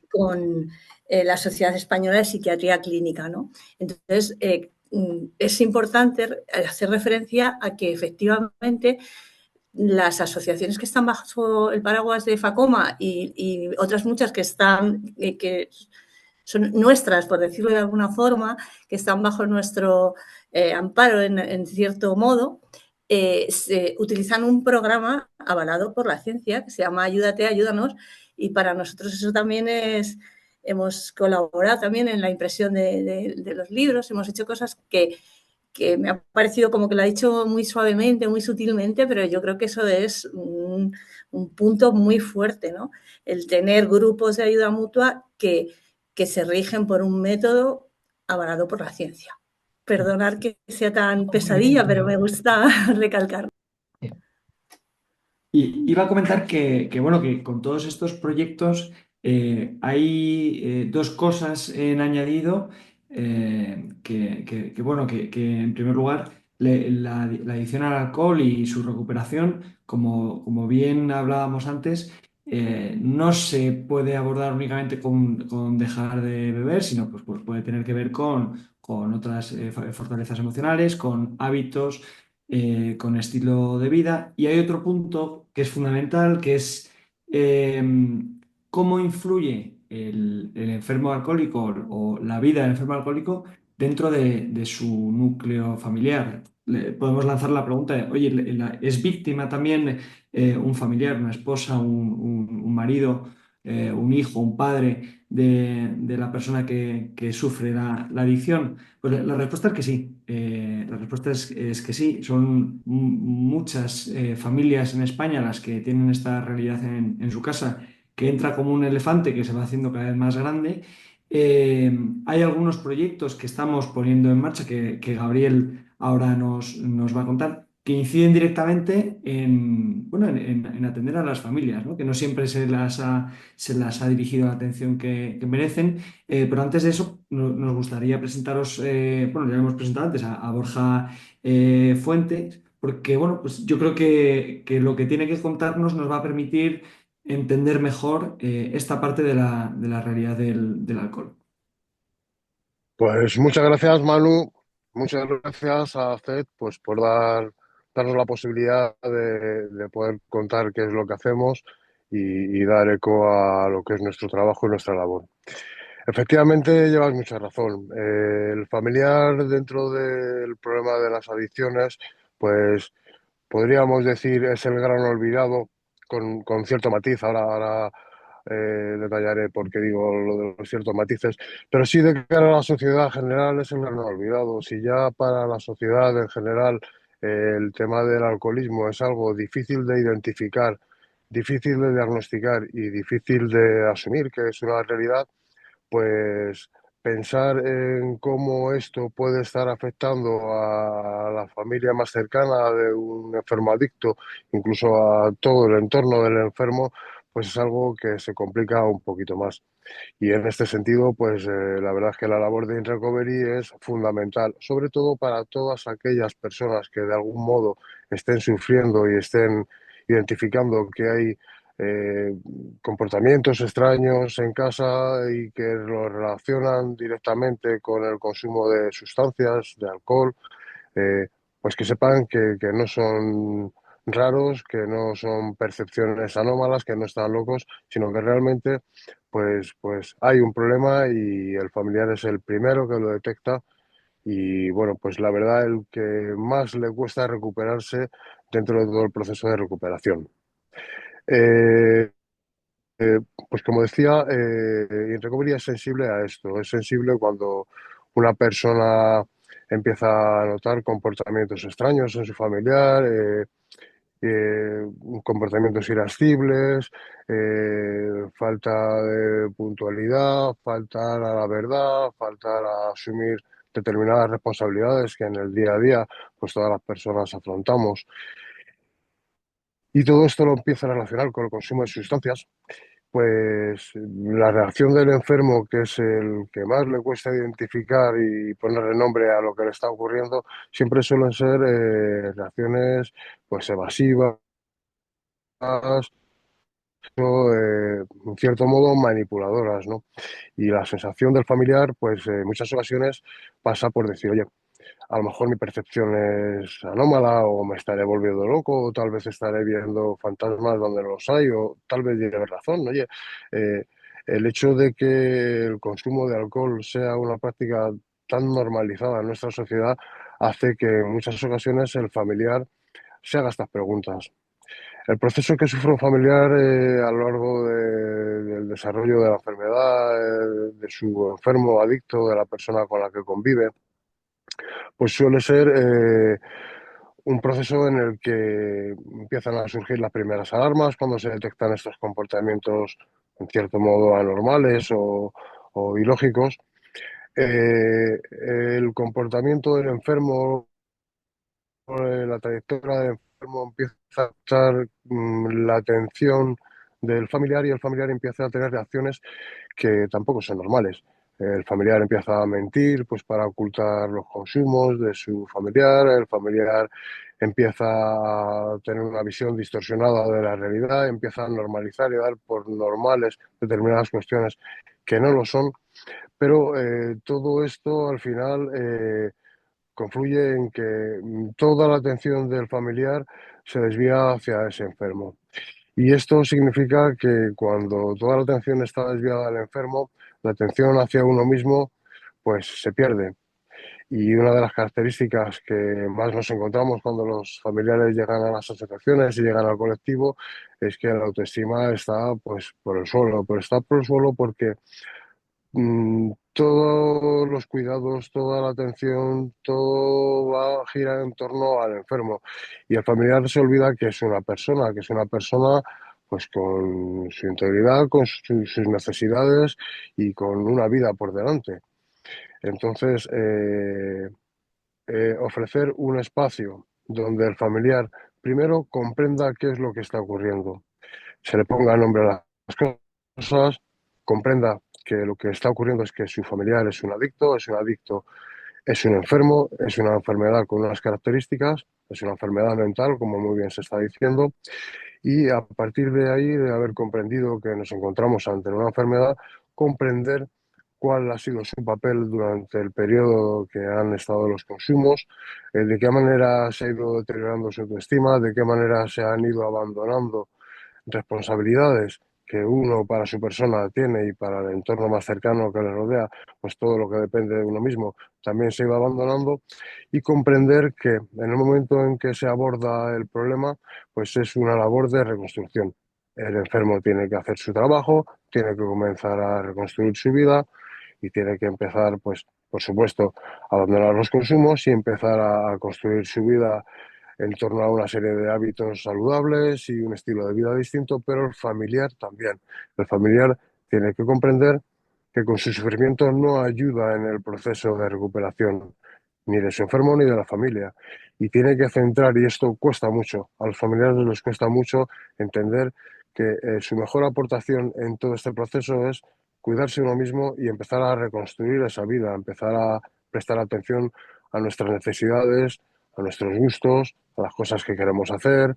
con la Sociedad Española de Psiquiatría Clínica, ¿no? Entonces, es importante hacer referencia a que efectivamente las asociaciones que están bajo el paraguas de FACOMA y otras muchas que son nuestras, por decirlo de alguna forma, que están bajo nuestro amparo en cierto modo, utilizan un programa avalado por la ciencia que se llama Ayúdate, Ayúdanos, y para nosotros eso también hemos colaborado también en la impresión de los libros, hemos hecho cosas que me ha parecido como que lo ha dicho muy suavemente, muy sutilmente, pero yo creo que eso es un punto muy fuerte, ¿no? El tener grupos de ayuda mutua que se rigen por un método avalado por la ciencia. Perdonar que sea tan pesadilla, pero me gusta recalcar. Y iba a comentar bueno, que con todos estos proyectos hay dos cosas en añadido bueno, que en primer lugar la adicción al alcohol y su recuperación, como bien hablábamos antes, no se puede abordar únicamente con dejar de beber, sino pues puede tener que ver con otras fortalezas emocionales, con hábitos, con estilo de vida. Y hay otro punto que es fundamental, que es eh, cómo influye el enfermo alcohólico o la vida del enfermo alcohólico dentro de su núcleo familiar. Podemos lanzar la pregunta de, oye, ¿es víctima también un familiar, una esposa, un marido, un hijo, un padre de la persona que sufre la adicción? Pues la respuesta es que sí. La respuesta es que sí. Son muchas familias en España las que tienen esta realidad en su casa, que entra como un elefante que se va haciendo cada vez más grande. Hay algunos proyectos que estamos poniendo en marcha que Gabriel ahora nos va a contar, que inciden directamente bueno, en atender a las familias, ¿no? Que no siempre se las ha dirigido la atención que merecen. Pero antes de eso, nos gustaría presentaros, bueno, ya lo hemos presentado antes a Borja Fuentes, porque bueno, pues yo creo que lo que tiene que contarnos nos va a permitir entender mejor esta parte de la realidad del alcohol. Pues muchas gracias, Manu. Muchas gracias a CED pues, por darnos la posibilidad de poder contar qué es lo que hacemos y dar eco a lo que es nuestro trabajo y nuestra labor. Efectivamente, llevas mucha razón. El familiar dentro del problema de las adicciones, pues podríamos decir es el gran olvidado con cierto matiz. Ahora detallaré por qué digo lo de los ciertos matices, pero sí de cara a la sociedad en general es el gran olvidado. Si ya para la sociedad en general el tema del alcoholismo es algo difícil de identificar, difícil de diagnosticar y difícil de asumir que es una realidad, pues pensar en cómo esto puede estar afectando a la familia más cercana de un enfermo adicto, incluso a todo el entorno del enfermo, pues es algo que se complica un poquito más. Y en este sentido, pues la verdad es que la labor de InRecovery es fundamental, sobre todo para todas aquellas personas que de algún modo estén sufriendo y estén identificando que hay eh, comportamientos extraños en casa y que lo relacionan directamente con el consumo de sustancias, de alcohol, eh, pues que sepan que no son raros, que no son percepciones anómalas, que no están locos, sino que realmente pues hay un problema y el familiar es el primero que lo detecta y bueno, pues la verdad el que más le cuesta recuperarse dentro de todo el proceso de recuperación. Eh, pues como decía, InRecovery es sensible a esto, es sensible cuando una persona empieza a notar comportamientos extraños en su familiar, comportamientos irascibles, falta de puntualidad, faltar a la verdad, faltar a asumir determinadas responsabilidades que en el día a día pues todas las personas afrontamos. Y todo esto lo empieza a relacionar con el consumo de sustancias, pues la reacción del enfermo, que es el que más le cuesta identificar y ponerle nombre a lo que le está ocurriendo, siempre suelen ser reacciones pues evasivas, en cierto modo manipuladoras, ¿no? Y la sensación del familiar, pues en muchas ocasiones pasa por decir, oye, a lo mejor mi percepción es anómala o me estaré volviendo loco o tal vez estaré viendo fantasmas donde los hay o tal vez lleve razón. Oye, eh, el hecho de que el consumo de alcohol sea una práctica tan normalizada en nuestra sociedad hace que en muchas ocasiones el familiar se haga estas preguntas. El proceso que sufre un familiar a lo largo del desarrollo de la enfermedad, de su enfermo o adicto, de la persona con la que convive, pues suele ser un proceso en el que empiezan a surgir las primeras alarmas cuando se detectan estos comportamientos en cierto modo anormales o ilógicos. El comportamiento del enfermo, la trayectoria del enfermo empieza a captar la atención del familiar y el familiar empieza a tener reacciones que tampoco son normales. El familiar empieza a mentir pues para ocultar los consumos de su familiar, el familiar empieza a tener una visión distorsionada de la realidad, empieza a normalizar y dar por normales determinadas cuestiones que no lo son, pero todo esto al final confluye en que toda la atención del familiar se desvía hacia ese enfermo. Y esto significa que cuando toda la atención está desviada al enfermo, la atención hacia uno mismo pues se pierde. Y una de las características que más nos encontramos cuando los familiares llegan a las asociaciones y llegan al colectivo es que la autoestima está pues por el suelo, pero está por el suelo porque todos los cuidados, toda la atención, todo va a girar en torno al enfermo. Y el familiar se olvida que es una persona pues con su integridad, con sus necesidades y con una vida por delante. Entonces, ofrecer un espacio donde el familiar primero comprenda qué es lo que está ocurriendo, se le ponga nombre a las cosas, comprenda que lo que está ocurriendo es que su familiar es un adicto, es un enfermo, es una enfermedad con unas características, es una enfermedad mental, como muy bien se está diciendo, y a partir de ahí, de haber comprendido que nos encontramos ante una enfermedad, comprender cuál ha sido su papel durante el periodo que han estado los consumos, de qué manera se ha ido deteriorando su autoestima, de qué manera se han ido abandonando responsabilidades que uno para su persona tiene y para el entorno más cercano que le rodea, pues todo lo que depende de uno mismo también se iba abandonando y comprender que en el momento en que se aborda el problema, pues es una labor de reconstrucción. El enfermo tiene que hacer su trabajo, tiene que comenzar a reconstruir su vida y tiene que empezar, pues, por supuesto, a abandonar los consumos y empezar a construir su vida en torno a una serie de hábitos saludables y un estilo de vida distinto, pero el familiar también. El familiar tiene que comprender que con su sufrimiento no ayuda en el proceso de recuperación ni de su enfermo ni de la familia. Y tiene que centrar, y esto cuesta mucho, a los familiares les cuesta mucho entender que su mejor aportación en todo este proceso es cuidarse uno mismo y empezar a reconstruir esa vida, empezar a prestar atención a nuestras necesidades, a nuestros gustos, a las cosas que queremos hacer.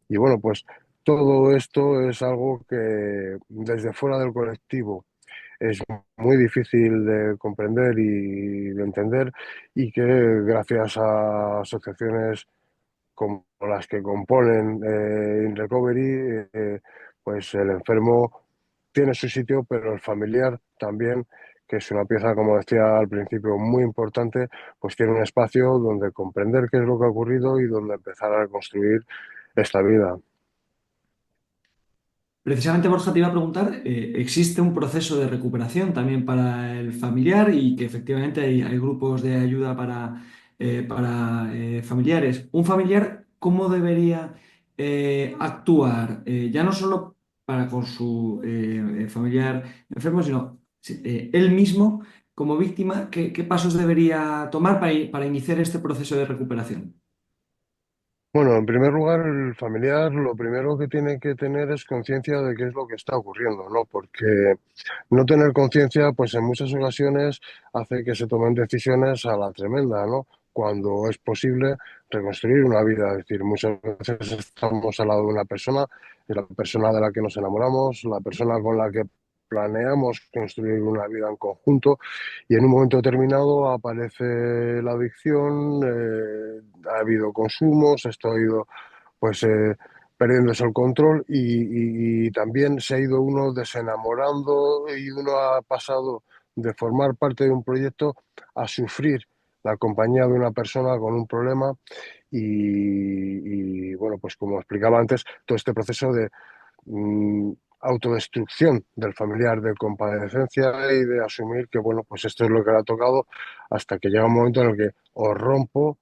Y bueno, pues todo esto es algo que desde fuera del colectivo es muy difícil de comprender y de entender y que gracias a asociaciones como las que componen In Recovery, pues el enfermo tiene su sitio, pero el familiar también, que es una pieza, como decía al principio, muy importante, pues tiene un espacio donde comprender qué es lo que ha ocurrido y donde empezar a reconstruir esta vida. Precisamente, Borja, te iba a preguntar, ¿existe un proceso de recuperación también para el familiar y que efectivamente hay grupos de ayuda para familiares? ¿Un familiar cómo debería actuar? Ya no solo para con su familiar enfermo, sino él mismo como víctima, ¿qué pasos debería tomar para iniciar este proceso de recuperación? Bueno, en primer lugar, el familiar lo primero que tiene que tener es conciencia de qué es lo que está ocurriendo, ¿no? Porque no tener conciencia, pues en muchas ocasiones hace que se tomen decisiones a la tremenda, ¿no? Cuando es posible reconstruir una vida. Es decir, muchas veces estamos al lado de una persona, es la persona de la que nos enamoramos, la persona con la que planeamos construir una vida en conjunto y en un momento determinado aparece la adicción, ha habido consumos, esto ha ido pues perdiéndose el control y también se ha ido uno desenamorando y uno ha pasado de formar parte de un proyecto a sufrir la compañía de una persona con un problema bueno, pues como explicaba antes, todo este proceso de mm, autodestrucción del familiar, de compadecencia y de asumir que, bueno, pues esto es lo que le ha tocado hasta que llega un momento en el que o rompo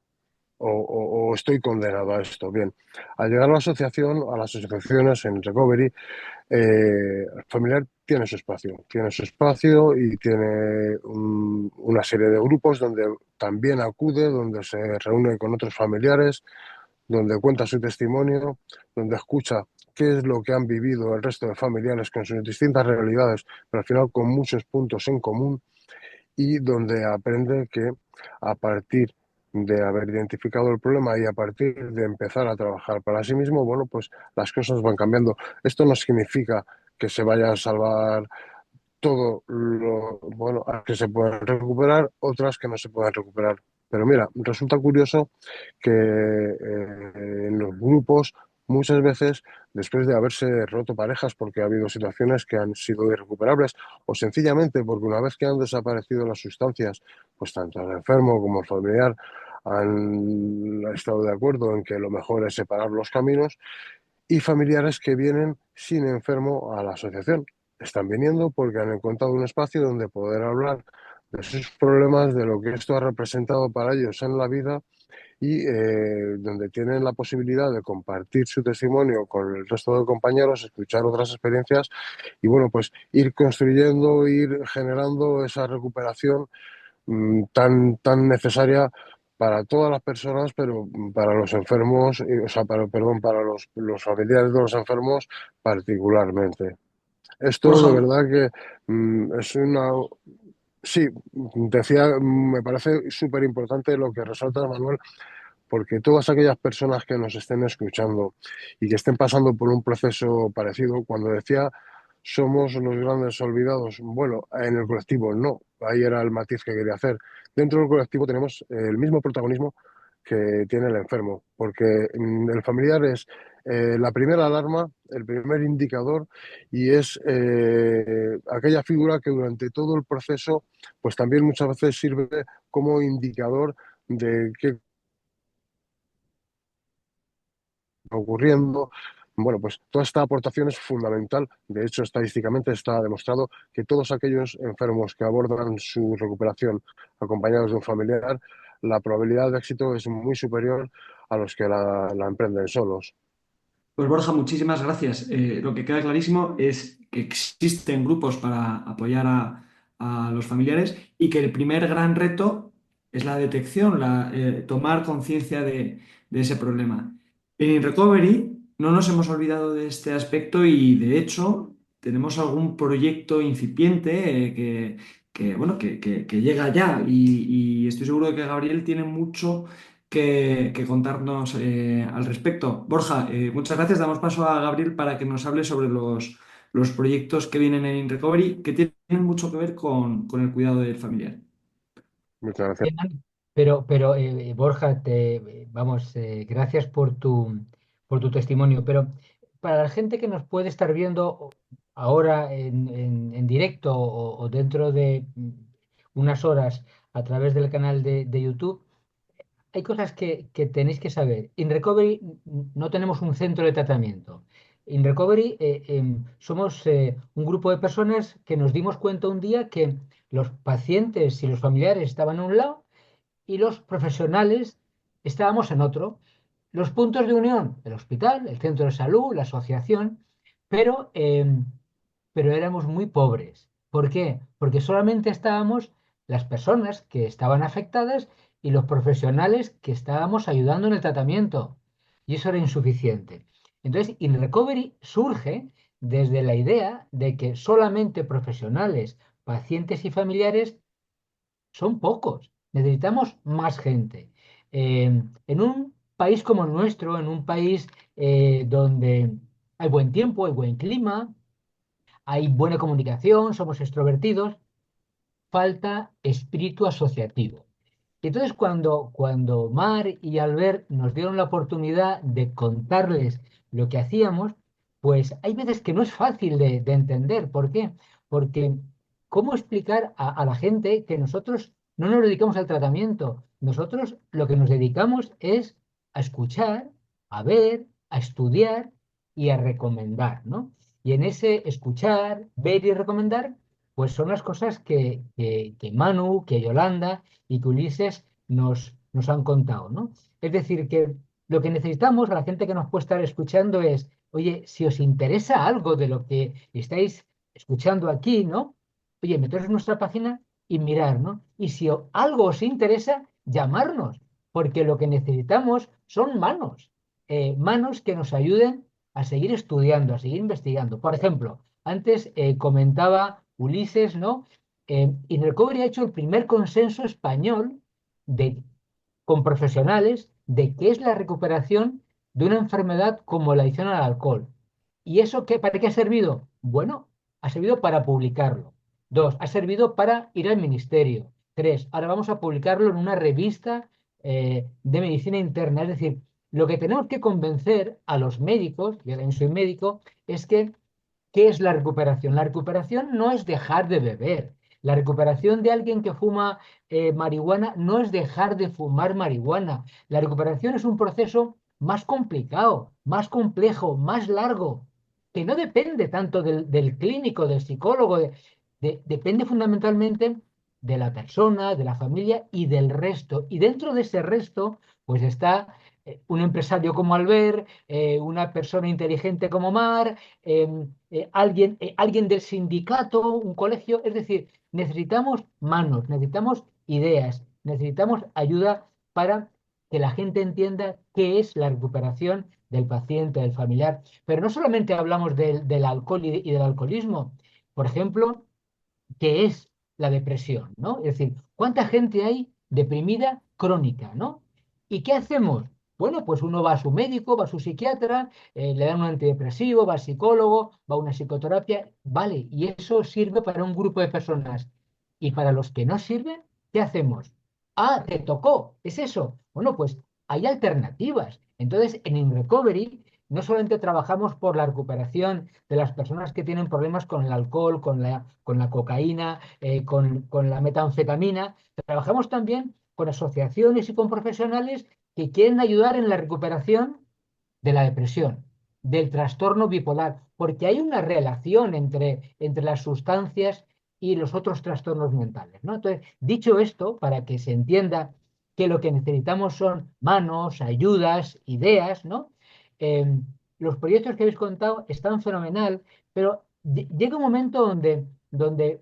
o estoy condenado a esto. Bien, al llegar a la asociación, a las asociaciones en Recovery, el familiar tiene su espacio y tiene una serie de grupos donde también acude, donde se reúne con otros familiares, donde cuenta su testimonio, donde escucha qué es lo que han vivido el resto de familiares con sus distintas realidades, pero al final con muchos puntos en común y donde aprende que a partir de haber identificado el problema y a partir de empezar a trabajar para sí mismo, bueno, pues las cosas van cambiando. Esto no significa que se vaya a salvar todo lo bueno que se pueden recuperar, otras que no se pueden recuperar. Pero mira, resulta curioso que en los grupos muchas veces, después de haberse roto parejas porque ha habido situaciones que han sido irrecuperables o sencillamente porque una vez que han desaparecido las sustancias, pues tanto el enfermo como el familiar han estado de acuerdo en que lo mejor es separar los caminos y familiares que vienen sin enfermo a la asociación. Están viniendo porque han encontrado un espacio donde poder hablar de sus problemas, de lo que esto ha representado para ellos en la vida y donde tienen la posibilidad de compartir su testimonio con el resto de compañeros, escuchar otras experiencias y bueno, pues ir construyendo, ir generando esa recuperación tan necesaria para todas las personas, pero para los enfermos, o sea, perdón, para los familiares de los enfermos particularmente. Esto Borja, de verdad que es una... Sí, decía, me parece súper importante lo que resalta Manuel, porque todas aquellas personas que nos estén escuchando y que estén pasando por un proceso parecido, cuando decía somos los grandes olvidados, bueno, en el colectivo no, ahí era el matiz que quería hacer. Dentro del colectivo tenemos el mismo protagonismo que tiene el enfermo, porque el familiar es la primera alarma, el primer indicador y es aquella figura que durante todo el proceso, pues también muchas veces sirve como indicador de qué ocurriendo. Bueno, pues toda esta aportación es fundamental. De hecho, estadísticamente está demostrado que todos aquellos enfermos que abordan su recuperación acompañados de un familiar, la probabilidad de éxito es muy superior a los que la emprenden solos. pues Borja, muchísimas gracias. Lo que queda clarísimo es que existen grupos para apoyar a los familiares y que el primer gran reto es la detección, tomar conciencia de ese problema. En Recovery no nos hemos olvidado de este aspecto y de hecho tenemos algún proyecto incipiente bueno, que llega ya y estoy seguro de que Gabriel tiene mucho que contarnos al respecto. Borja, muchas gracias. Damos paso a Gabriel para que nos hable sobre los proyectos que vienen en Recovery, que tienen mucho que ver con el cuidado del familiar. Muchas gracias. Bien, pero Borja, vamos, gracias por tu testimonio. Pero para la gente que nos puede estar viendo ahora en directo o dentro de unas horas a través del canal de YouTube, hay cosas que tenéis que saber. En Recovery no tenemos un centro de tratamiento. En Recovery somos un grupo de personas que nos dimos cuenta un día que los pacientes y los familiares estaban a un lado y los profesionales estábamos en otro. Los puntos de unión, el hospital, el centro de salud, la asociación, pero, pero éramos muy pobres. ¿Por qué? Porque solamente estábamos las personas que estaban afectadas y los profesionales que estábamos ayudando en el tratamiento. Y eso era insuficiente. Entonces, In Recovery surge desde la idea de que solamente profesionales, pacientes y familiares son pocos. Necesitamos más gente. En un país como el nuestro, en un país donde hay buen tiempo, hay buen clima, hay buena comunicación, somos extrovertidos, falta espíritu asociativo. Entonces, cuando Mar y Albert nos dieron la oportunidad de contarles lo que hacíamos, pues hay veces que no es fácil de entender. ¿Por qué? Porque ¿cómo explicar a la gente que nosotros no nos dedicamos al tratamiento? Nosotros lo que nos dedicamos es a escuchar, a ver, a estudiar y a recomendar, ¿no? Y en ese escuchar, ver y recomendar, pues son las cosas que Manu, que Yolanda y que Ulises nos han contado, ¿no? Es decir, que lo que necesitamos, a la gente que nos puede estar escuchando es, oye, si os interesa algo de lo que estáis escuchando aquí, ¿no? Oye, meteros en nuestra página y mirar, ¿no? Y si algo os interesa, llamarnos, porque lo que necesitamos son manos, manos que nos ayuden a seguir estudiando, a seguir investigando. Por ejemplo, antes comentaba Ulises, ¿no? InRecovery ha hecho el primer consenso español de, con profesionales de qué es la recuperación de una enfermedad como la adicción al alcohol. ¿Y eso para qué ha servido? Bueno, ha servido para publicarlo. Dos, ha servido para ir al ministerio. Tres, ahora vamos a publicarlo en una revista de medicina interna. Es decir, lo que tenemos que convencer a los médicos, yo también soy médico, es que ¿qué es la recuperación? La recuperación no es dejar de beber. La recuperación de alguien que fuma marihuana no es dejar de fumar marihuana. La recuperación es un proceso más complicado, más complejo, más largo, que no depende tanto del clínico, del psicólogo, depende fundamentalmente de la persona, de la familia y del resto. Y dentro de ese resto, pues está un empresario como Albert, una persona inteligente como Mar, alguien del sindicato, un colegio. Es decir, necesitamos manos, necesitamos ideas, necesitamos ayuda para que la gente entienda qué es la recuperación del paciente, del familiar. Pero no solamente hablamos del alcohol y del alcoholismo. Por ejemplo, qué es la depresión, ¿no? Es decir, ¿cuánta gente hay deprimida crónica, ¿no? ¿Y qué hacemos? Bueno, pues uno va a su médico, va a su psiquiatra, le dan un antidepresivo, va al psicólogo, va a una psicoterapia, vale, y eso sirve para un grupo de personas. Y para los que no sirven, ¿qué hacemos? Ah, te tocó, es eso. Bueno, pues hay alternativas. Entonces, en InRecovery no solamente trabajamos por la recuperación de las personas que tienen problemas con el alcohol, con la cocaína, con la metanfetamina, trabajamos también con asociaciones y con profesionales que quieren ayudar en la recuperación de la depresión, del trastorno bipolar, porque hay una relación entre las sustancias y los otros trastornos mentales, ¿no? Entonces, dicho esto, para que se entienda que lo que necesitamos son manos, ayudas, ideas, ¿no? Eh, los proyectos que habéis contado están fenomenal, pero llega un momento donde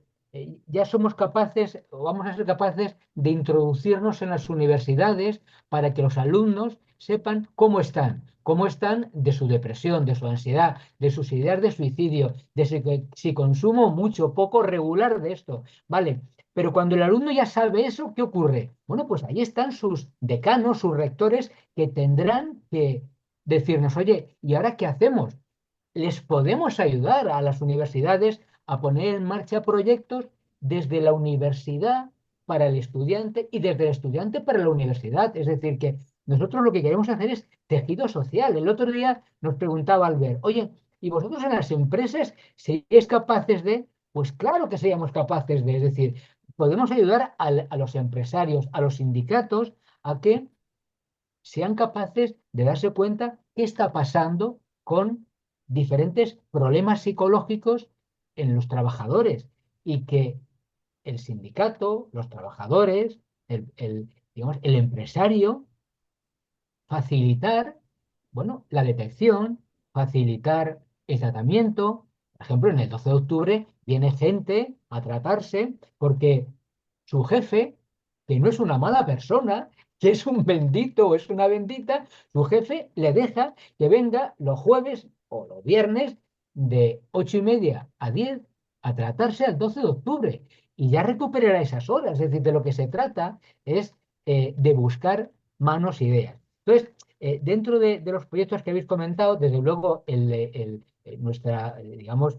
ya somos capaces o vamos a ser capaces de introducirnos en las universidades para que los alumnos sepan cómo están de su depresión, de su ansiedad, de sus ideas de suicidio, de si consumo mucho, poco, regular de esto, ¿vale? Pero cuando el alumno ya sabe eso, ¿qué ocurre? Bueno, pues ahí están sus decanos, sus rectores, que tendrán que decirnos, oye, ¿y ahora qué hacemos? Les podemos ayudar a las universidades a poner en marcha proyectos desde la universidad para el estudiante y desde el estudiante para la universidad. Es decir, que nosotros lo que queremos hacer es tejido social. El otro día nos preguntaba Albert, oye, ¿y vosotros en las empresas seríais capaces de? Pues claro que seríamos capaces de. Es decir, podemos ayudar a los empresarios, a los sindicatos, a que sean capaces de darse cuenta qué está pasando con diferentes problemas psicológicos en los trabajadores y que el sindicato, los trabajadores, digamos, el empresario, facilitar, bueno, la detección, facilitar el tratamiento. Por ejemplo, en el 12 de octubre viene gente a tratarse porque su jefe, que no es una mala persona, que es un bendito o es una bendita, su jefe le deja que venga los jueves o los viernes de 8:30 a 10 a tratarse al 12 de octubre y ya recuperará esas horas. Es decir, de lo que se trata es de buscar manos e ideas. Entonces, dentro de los proyectos que habéis comentado, desde luego nuestra, digamos,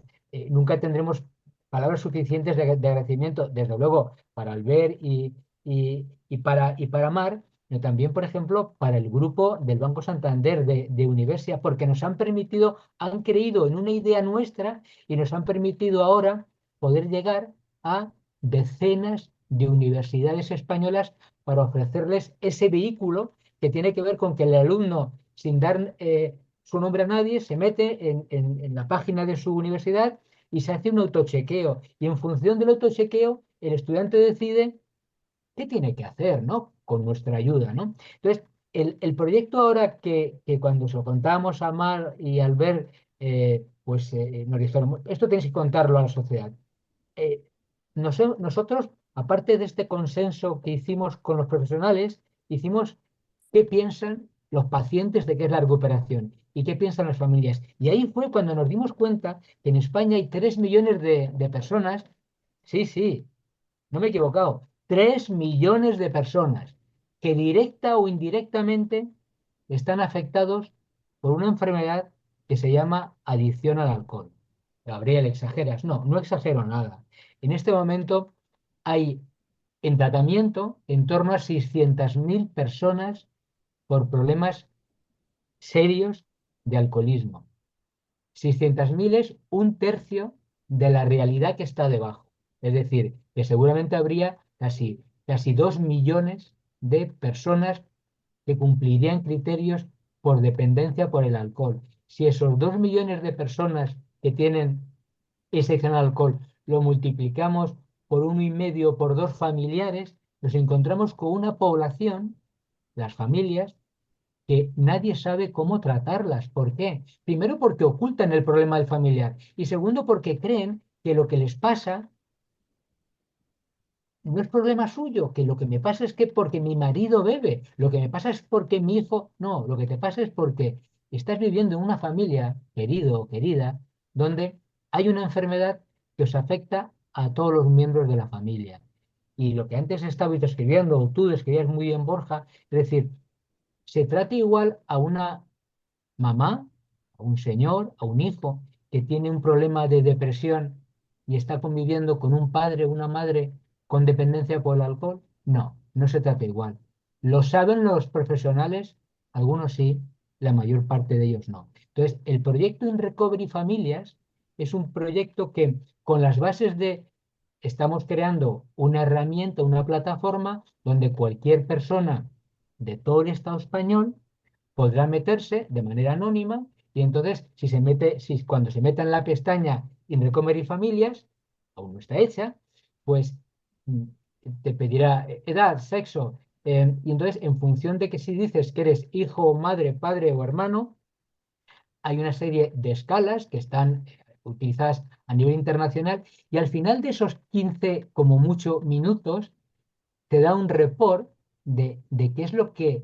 nunca tendremos palabras suficientes de agradecimiento, desde luego, para Albert y para Mar, pero también, por ejemplo, para el grupo del Banco Santander de Universia, porque nos han permitido, han creído en una idea nuestra y nos han permitido ahora poder llegar a decenas de universidades españolas para ofrecerles ese vehículo que tiene que ver con que el alumno, sin dar su nombre a nadie, se mete en la página de su universidad y se hace un autochequeo. Y en función del autochequeo, el estudiante decide qué tiene que hacer, ¿no? Con nuestra ayuda, ¿no? Entonces, el proyecto ahora que cuando se lo contábamos a Mar y al ver, nos dijeron, esto tenéis que contarlo a la sociedad. Eh, nosotros, aparte de este consenso que hicimos con los profesionales, hicimos qué piensan los pacientes de qué es la recuperación y qué piensan las familias. Y ahí fue cuando nos dimos cuenta que en España hay 3 millones de personas, sí, sí, no me he equivocado, 3 millones de personas que directa o indirectamente están afectados por una enfermedad que se llama adicción al alcohol. Gabriel, ¿exageras? No, no exagero nada. En este momento hay en tratamiento en torno a 600.000 personas por problemas serios de alcoholismo. 600.000 es un tercio de la realidad que está debajo. Es decir, que seguramente habría casi 2 millones de personas que cumplirían criterios por dependencia por el alcohol. Si esos 2 millones de personas que tienen esa adicción al alcohol lo multiplicamos por 1,5, por 2 familiares, nos encontramos con una población, las familias, que nadie sabe cómo tratarlas. ¿Por qué? Primero porque ocultan el problema del familiar y segundo porque creen que lo que les pasa no es problema suyo, que lo que me pasa es que porque mi marido bebe, lo que me pasa es porque mi hijo, no, lo que te pasa es porque estás viviendo en una familia, querido o querida, donde hay una enfermedad que os afecta a todos los miembros de la familia. Y lo que antes estaba describiendo, o tú describías muy bien, Borja, es decir, se trata igual a una mamá, a un señor, a un hijo que tiene un problema de depresión y está conviviendo con un padre o una madre con dependencia por el alcohol. No, no se trata igual. Lo saben los profesionales, algunos sí, la mayor parte de ellos no. Entonces, el proyecto In Recovery Familias es un proyecto que con las bases de estamos creando una herramienta, una plataforma donde cualquier persona de todo el Estado español podrá meterse de manera anónima y entonces si cuando se meta en la pestaña In Recovery Familias, aún no está hecha, pues mm, te pedirá edad, sexo, y entonces en función de que si dices que eres hijo, madre, padre o hermano, hay una serie de escalas que están utilizadas a nivel internacional y al final de esos 15 como mucho minutos te da un report de qué es lo que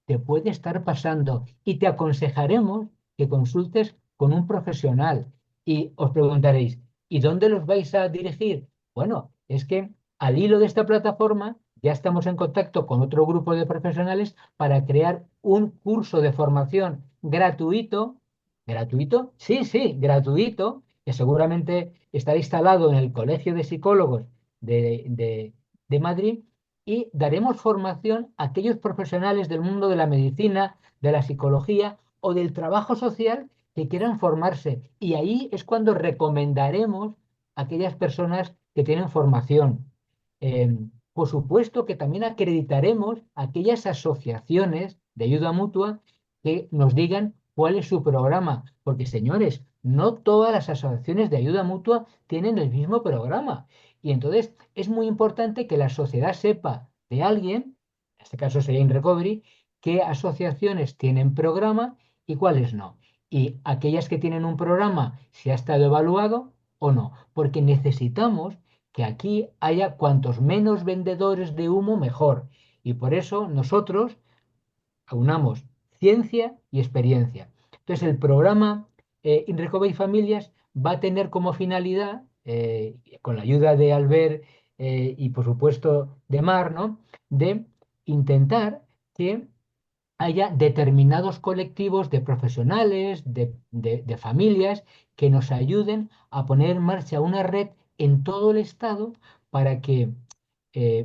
te puede estar pasando y te aconsejaremos que consultes con un profesional. Y os preguntaréis, ¿y dónde los vais a dirigir? Bueno, es que al hilo de esta plataforma ya estamos en contacto con otro grupo de profesionales para crear un curso de formación gratuito. ¿Gratuito? Sí, sí, gratuito, que seguramente estará instalado en el Colegio de Psicólogos de Madrid y daremos formación a aquellos profesionales del mundo de la medicina, de la psicología o del trabajo social que quieran formarse. Y ahí es cuando recomendaremos a aquellas personas que tienen formación. Por supuesto que también acreditaremos aquellas asociaciones de ayuda mutua que nos digan cuál es su programa. Porque, señores, no todas las asociaciones de ayuda mutua tienen el mismo programa. Y entonces es muy importante que la sociedad sepa de alguien, en este caso sería In Recovery, qué asociaciones tienen programa y cuáles no. Y aquellas que tienen un programa, si ha estado evaluado o no. Porque necesitamos que aquí haya cuantos menos vendedores de humo, mejor. Y por eso nosotros aunamos ciencia y experiencia. Entonces, el programa In Recovery Familias va a tener como finalidad, con la ayuda de Albert y por supuesto de Mar, ¿no? De intentar que haya determinados colectivos de profesionales, de familias, que nos ayuden a poner en marcha una red en todo el Estado para que,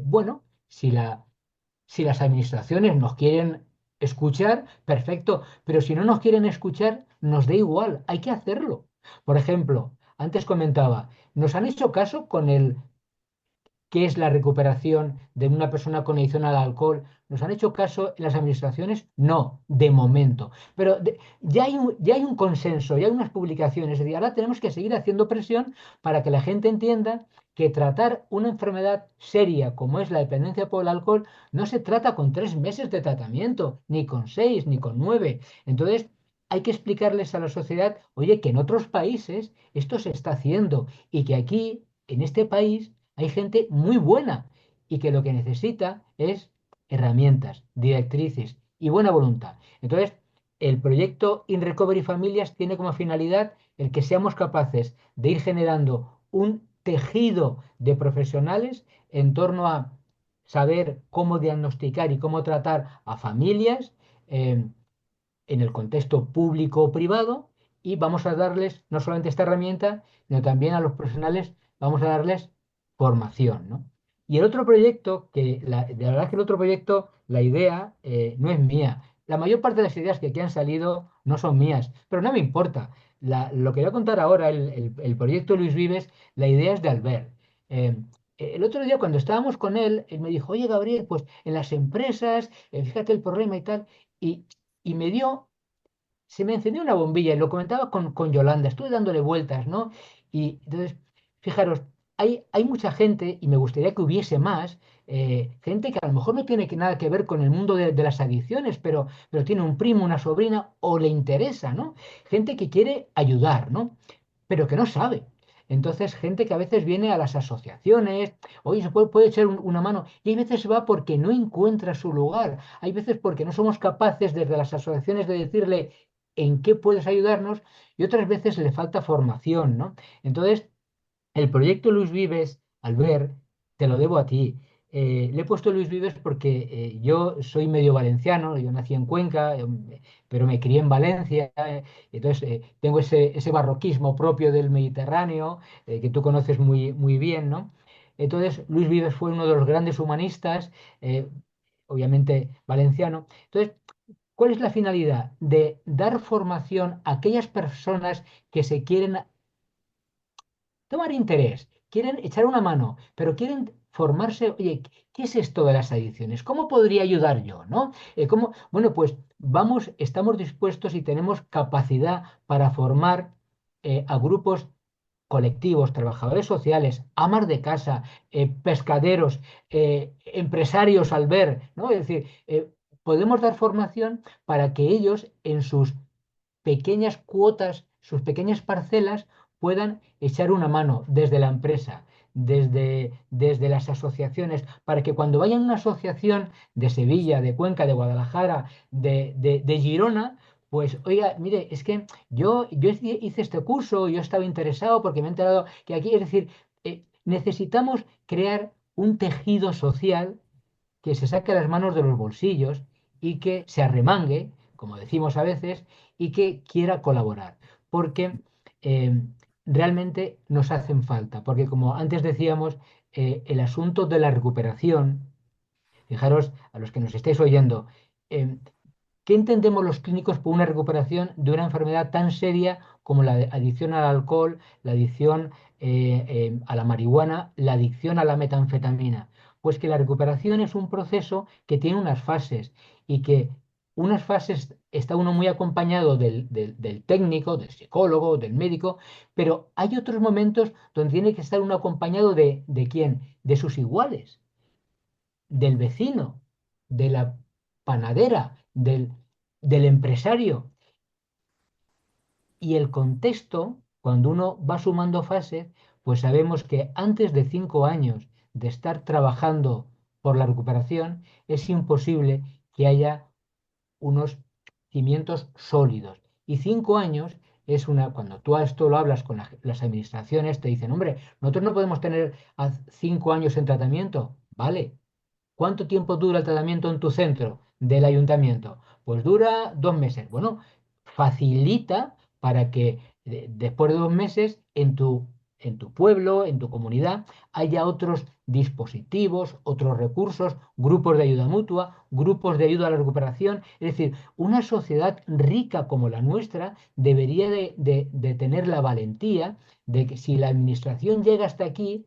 bueno, si las administraciones nos quieren escuchar, perfecto, pero si no nos quieren escuchar, nos da igual, hay que hacerlo. Por ejemplo, antes comentaba, nos han hecho caso con el qué es la recuperación de una persona con adicción al alcohol. ¿Nos han hecho caso las administraciones? No, de momento. Pero ya hay un consenso, ya hay unas publicaciones. Es decir, ahora tenemos que seguir haciendo presión para que la gente entienda que tratar una enfermedad seria como es la dependencia por el alcohol no se trata con 3 meses de tratamiento, ni con 6, ni con 9. Entonces, hay que explicarles a la sociedad, oye, que en otros países esto se está haciendo y que aquí, en este país, hay gente muy buena y que lo que necesita es herramientas, directrices y buena voluntad. Entonces, el proyecto In Recovery Familias tiene como finalidad el que seamos capaces de ir generando un tejido de profesionales en torno a saber cómo diagnosticar y cómo tratar a familias eh, en el contexto público o privado, y vamos a darles no solamente esta herramienta, sino también a los profesionales vamos a darles formación, ¿no? Y el otro proyecto, de verdad que el otro proyecto, la idea no es mía. La mayor parte de las ideas que aquí han salido no son mías, pero no me importa. Lo que voy a contar ahora, el proyecto Luis Vives, la idea es de Albert. Eh, el otro día cuando estábamos con él, él me dijo, oye Gabriel, pues en las empresas, fíjate el problema y tal, y, y se me encendió una bombilla y lo comentaba con Yolanda, estuve dándole vueltas, ¿no? Y entonces, fijaros, hay mucha gente, y me gustaría que hubiese más, gente que a lo mejor no tiene nada que ver con el mundo de las adicciones, pero tiene un primo, una sobrina, o le interesa, ¿no? Gente que quiere ayudar, ¿no? Pero que no sabe. Entonces, gente que a veces viene a las asociaciones, oye, puede echar una mano, y hay veces va porque no encuentra su lugar, hay veces porque no somos capaces desde las asociaciones de decirle en qué puedes ayudarnos, y otras veces le falta formación, ¿no? Entonces, el proyecto Luis Vives, Albert, te lo debo a ti. Le he puesto Luis Vives porque yo soy medio valenciano, yo nací en Cuenca, pero me crié en Valencia, entonces tengo ese barroquismo propio del Mediterráneo, que tú conoces muy, muy bien, ¿no? Entonces, Luis Vives fue uno de los grandes humanistas, eh, obviamente valenciano. Entonces, ¿cuál es la finalidad? De dar formación a aquellas personas que se quieren tomar interés, quieren echar una mano, pero quieren formarse, oye, ¿qué es esto de las adicciones? ¿Cómo podría ayudar yo? ¿No? Bueno, pues estamos dispuestos y tenemos capacidad para formar a grupos colectivos, trabajadores sociales, amas de casa, pescaderos, empresarios al ver, ¿no? Es decir, podemos dar formación para que ellos en sus pequeñas cuotas, sus pequeñas parcelas, puedan echar una mano desde la empresa, desde las asociaciones, para que cuando vayan a una asociación de Sevilla, de Cuenca, de Guadalajara, de Girona, pues oiga, mire, es que yo hice este curso, yo estaba interesado porque me he enterado que aquí, es decir, necesitamos crear un tejido social que se saque las manos de los bolsillos y que se arremangue, como decimos a veces, y que quiera colaborar. Porque eh, realmente nos hacen falta. Porque como antes decíamos, el asunto de la recuperación, fijaros a los que nos estáis oyendo, eh, ¿qué entendemos los clínicos por una recuperación de una enfermedad tan seria como la adicción al alcohol, la adicción a la marihuana, la adicción a la metanfetamina? Pues que la recuperación es un proceso que tiene unas fases y que unas fases está uno muy acompañado del técnico, del psicólogo, del médico, pero hay otros momentos donde tiene que estar uno acompañado ¿de quién? De sus iguales, del vecino, de la panadera, del empresario. Y el contexto, cuando uno va sumando fases, pues sabemos que antes de 5 años de estar trabajando por la recuperación, es imposible que haya unos cimientos sólidos. Y 5 años es cuando tú a esto lo hablas con las administraciones, te dicen, hombre, nosotros no podemos tener a 5 años en tratamiento. Vale, ¿Cuánto tiempo dura el tratamiento en tu centro del ayuntamiento? Pues dura 2 meses. Bueno, facilita para que después de 2 meses en tu pueblo, en tu comunidad, haya otros dispositivos, otros recursos, grupos de ayuda mutua, grupos de ayuda a la recuperación. Es decir, una sociedad rica como la nuestra debería de tener la valentía de que si la administración llega hasta aquí,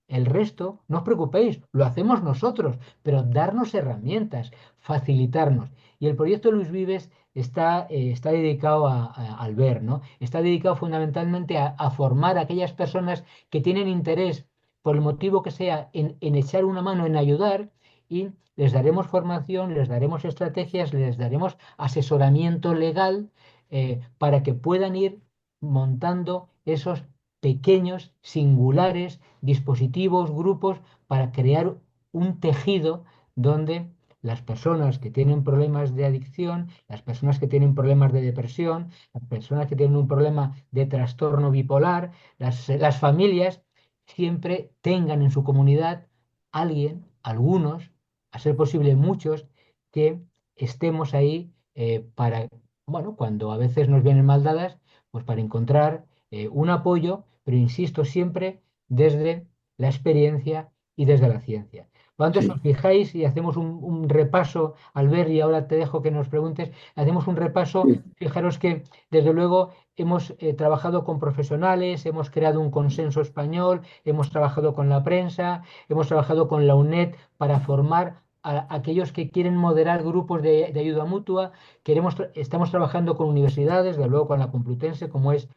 el resto, no os preocupéis, lo hacemos nosotros, pero darnos herramientas, facilitarnos. Y el proyecto Luis Vives está dedicado al ver, ¿no? Está dedicado fundamentalmente a formar a aquellas personas que tienen interés, por el motivo que sea, en echar una mano, en ayudar, y les daremos formación, les daremos estrategias, les daremos asesoramiento legal para que puedan ir montando esos pequeños, singulares dispositivos, grupos, para crear un tejido donde las personas que tienen problemas de adicción, las personas que tienen problemas de depresión, las personas que tienen un problema de trastorno bipolar, las familias, siempre tengan en su comunidad alguien, algunos, a ser posible muchos, que estemos ahí para, bueno, cuando a veces nos vienen mal dadas, pues para encontrar un apoyo, pero insisto siempre desde la experiencia y desde la ciencia. Por lo tanto, si os Sí, fijáis y hacemos un repaso, Albert, y ahora te dejo que nos preguntes, hacemos un repaso, sí, fijaros que desde luego hemos trabajado con profesionales, hemos creado un consenso español, hemos trabajado con la prensa, hemos trabajado con la UNED para formar a aquellos que quieren moderar grupos de ayuda mutua, estamos trabajando con universidades, desde luego con la Complutense, como es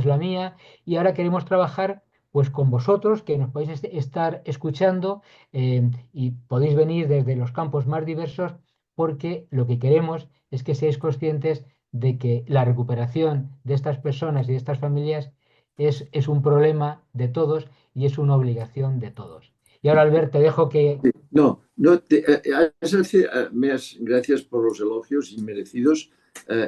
la mía, y ahora queremos trabajar pues con vosotros, que nos podéis estar escuchando y podéis venir desde los campos más diversos, porque lo que queremos es que seáis conscientes de que la recuperación de estas personas y de estas familias es un problema de todos y es una obligación de todos. Y ahora, Albert, te dejo que... sí. No, no gracias por los elogios inmerecidos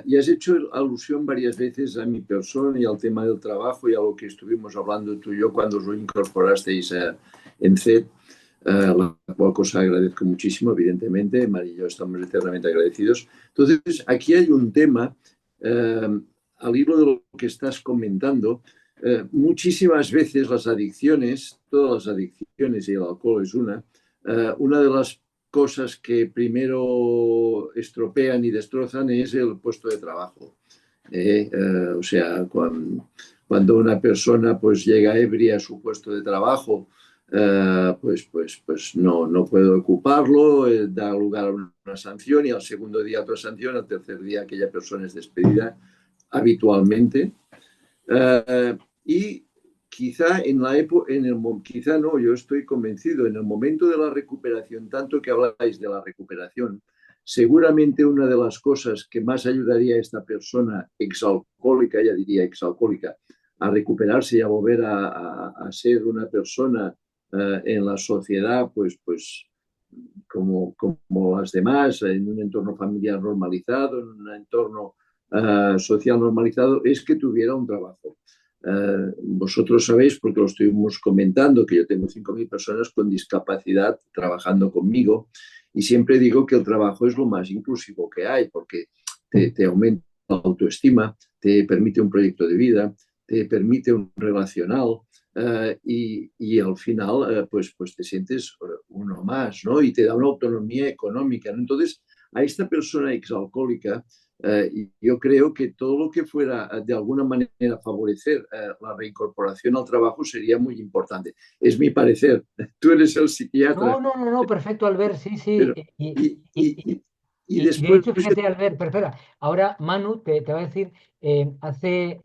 y has hecho alusión varias veces a mi persona y al tema del trabajo y a lo que estuvimos hablando tú y yo cuando os incorporasteis en CED, la cual cosa agradezco muchísimo, evidentemente. María y yo estamos eternamente agradecidos. Entonces, aquí hay un tema, al hilo de lo que estás comentando. Muchísimas veces las adicciones, todas las adicciones, y el alcohol es una de las cosas que primero estropean y destrozan es el puesto de trabajo. O sea, cuando una persona pues llega ebria a su puesto de trabajo, pues no puede ocuparlo, da lugar a una sanción y al segundo día otra sanción, al tercer día aquella persona es despedida habitualmente. Y quizá en la época, quizá no, yo estoy convencido, en el momento de la recuperación, tanto que habláis de la recuperación, seguramente una de las cosas que más ayudaría a esta persona exalcohólica, ya diría exalcohólica, a recuperarse y a volver a ser una persona en la sociedad, pues como las demás, en un entorno familiar normalizado, en un entorno social normalizado, es que tuviera un trabajo. Vosotros sabéis, porque lo estuvimos comentando, que yo tengo 5.000 personas con discapacidad trabajando conmigo y siempre digo que el trabajo es lo más inclusivo que hay porque te aumenta la autoestima, te permite un proyecto de vida, te permite un relacional y al final pues te sientes uno más, ¿no? Y te da una autonomía económica, ¿no? Entonces, a esta persona exalcohólica yo creo que todo lo que fuera de alguna manera favorecer la reincorporación al trabajo sería muy importante. Es mi parecer. Tú eres el No, psiquiatra, no, no, no, perfecto, Albert, sí, sí. pero Y, y, y, y y de después hecho, fíjate, Albert, pero espera, ahora Manu te va a decir, hace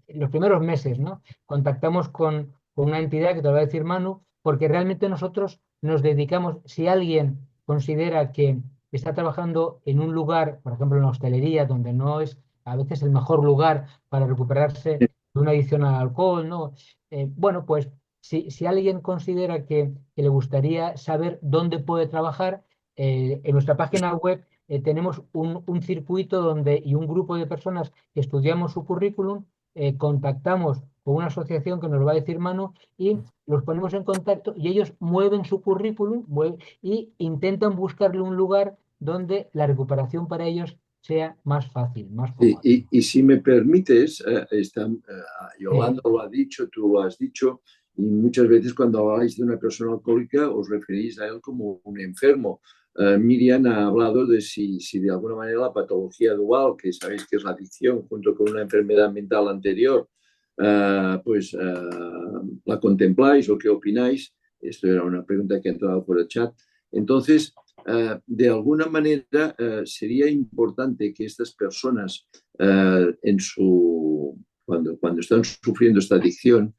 los primeros meses, ¿no? Contactamos con una entidad que te lo va a decir Manu, porque realmente nosotros nos dedicamos, si alguien considera que está trabajando en un lugar, por ejemplo, en la hostelería, donde no es a veces el mejor lugar para recuperarse de una adicción al alcohol, ¿no? Bueno, pues si alguien considera que le gustaría saber dónde puede trabajar, en nuestra página web tenemos un circuito y un grupo de personas que estudiamos su currículum contactamos con una asociación que nos va a decir Manu y los ponemos en contacto y ellos mueven su currículum y intentan buscarle un lugar donde la recuperación para ellos sea más fácil, más Sí, cómoda. y si me permites, Sí, Yolanda lo ha dicho, tú lo has dicho, y muchas veces cuando habláis de una persona alcohólica os referís a él como un enfermo. Miriam ha hablado de si de alguna manera la patología dual, que sabéis que es la adicción junto con una enfermedad mental anterior, la contempláis o qué opináis. Esto era una pregunta que ha entrado por el chat. Entonces, de alguna manera sería importante que estas personas cuando están sufriendo esta adicción,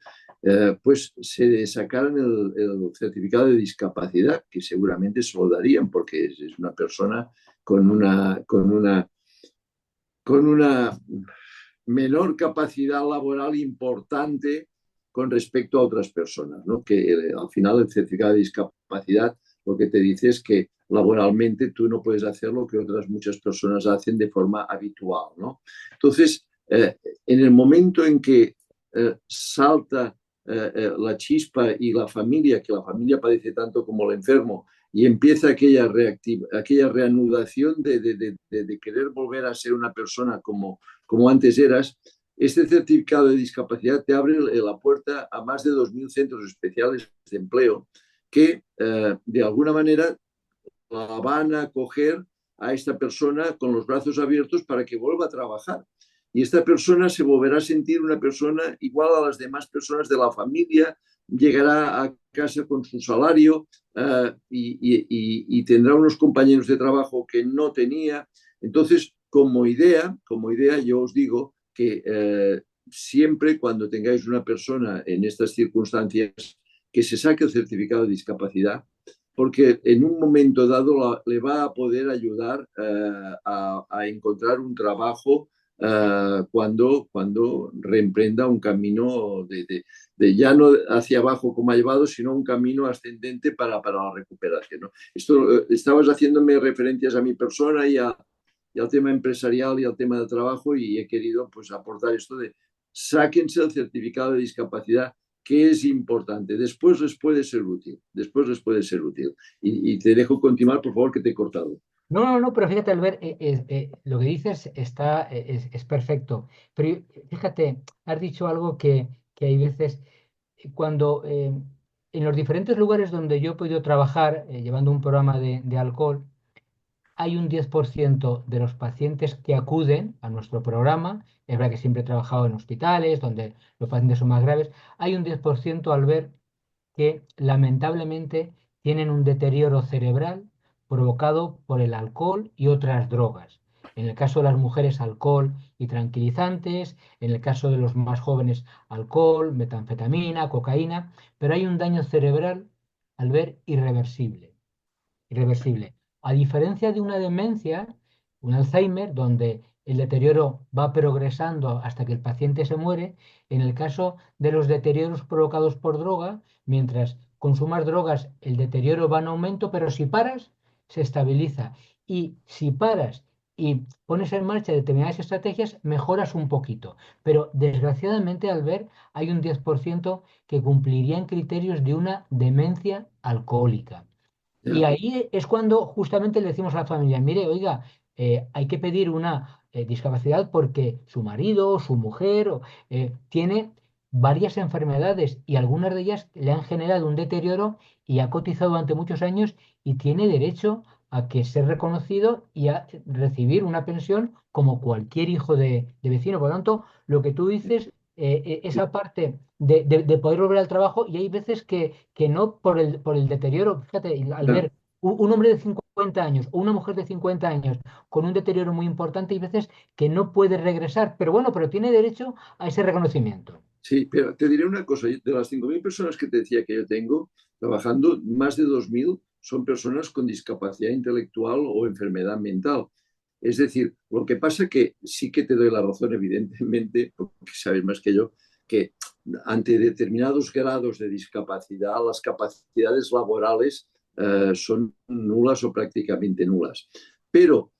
pues se sacaran el certificado de discapacidad, que seguramente se lo darían porque es una persona con una menor capacidad laboral importante con respecto a otras personas, ¿no? Que al final el certificado de discapacidad lo que te dice es que laboralmente tú no puedes hacer lo que otras muchas personas hacen de forma habitual, ¿no? Entonces, en el momento en que salta la chispa y la familia, que la familia padece tanto como el enfermo, y empieza aquella reanudación de querer volver a ser una persona como antes eras, este certificado de discapacidad te abre la puerta a más de 2.000 centros especiales de empleo que de alguna manera la van a acoger a esta persona con los brazos abiertos para que vuelva a trabajar. Y esta persona se volverá a sentir una persona igual a las demás personas de la familia, llegará a casa con su salario y tendrá unos compañeros de trabajo que no tenía. Entonces, como idea yo os digo que siempre cuando tengáis una persona en estas circunstancias, que se saque el certificado de discapacidad, porque en un momento dado le va a poder ayudar a encontrar un trabajo cuando reemprenda un camino de ya no hacia abajo como ha llevado, sino un camino ascendente para la recuperación, ¿no? Esto estabas haciéndome referencias a mi persona y al tema empresarial y al tema del trabajo y he querido pues aportar esto de sáquense el certificado de discapacidad, que es importante. Después les puede ser útil. Y te dejo continuar, por favor, que te he cortado. no, pero fíjate, Albert, lo que dices es perfecto. Pero fíjate, has dicho algo que hay veces cuando en los diferentes lugares donde yo he podido trabajar llevando un programa de alcohol, hay un 10% de los pacientes que acuden a nuestro programa. Es verdad que siempre he trabajado en hospitales donde los pacientes son más graves. Hay un 10% al ver que lamentablemente tienen un deterioro cerebral provocado por el alcohol y otras drogas. En el caso de las mujeres, alcohol y tranquilizantes. En el caso de los más jóvenes, alcohol, metanfetamina, cocaína. Pero hay un daño cerebral al ver irreversible. A diferencia de una demencia, un Alzheimer, donde el deterioro va progresando hasta que el paciente se muere, en el caso de los deterioros provocados por droga, mientras consumas drogas, el deterioro va en aumento, pero si paras, se estabiliza. Y si paras y pones en marcha determinadas estrategias, mejoras un poquito. Pero desgraciadamente, al ver, hay un 10% que cumplirían criterios de una demencia alcohólica. Y Ya. ahí es cuando justamente le decimos a la familia, mire, oiga, hay que pedir una discapacidad porque su marido o su mujer tiene varias enfermedades y algunas de ellas le han generado un deterioro y ha cotizado durante muchos años y tiene derecho a que ser reconocido y a recibir una pensión como cualquier hijo de vecino. Por lo tanto, lo que tú dices, esa parte de poder volver al trabajo y hay veces que no por el deterioro, fíjate, al Ya. ver un hombre de 50 años o una mujer de 50 años con un deterioro muy importante, hay veces que no puede regresar, pero bueno, pero tiene derecho a ese reconocimiento. Sí, pero te diré una cosa, de las 5.000 personas que te decía que yo tengo trabajando, más de 2.000 son personas con discapacidad intelectual o enfermedad mental. Es decir, lo que pasa que sí que te doy la razón, evidentemente, porque sabes más que yo, que ante determinados grados de discapacidad, las capacidades laborales son nulas o prácticamente nulas. Pero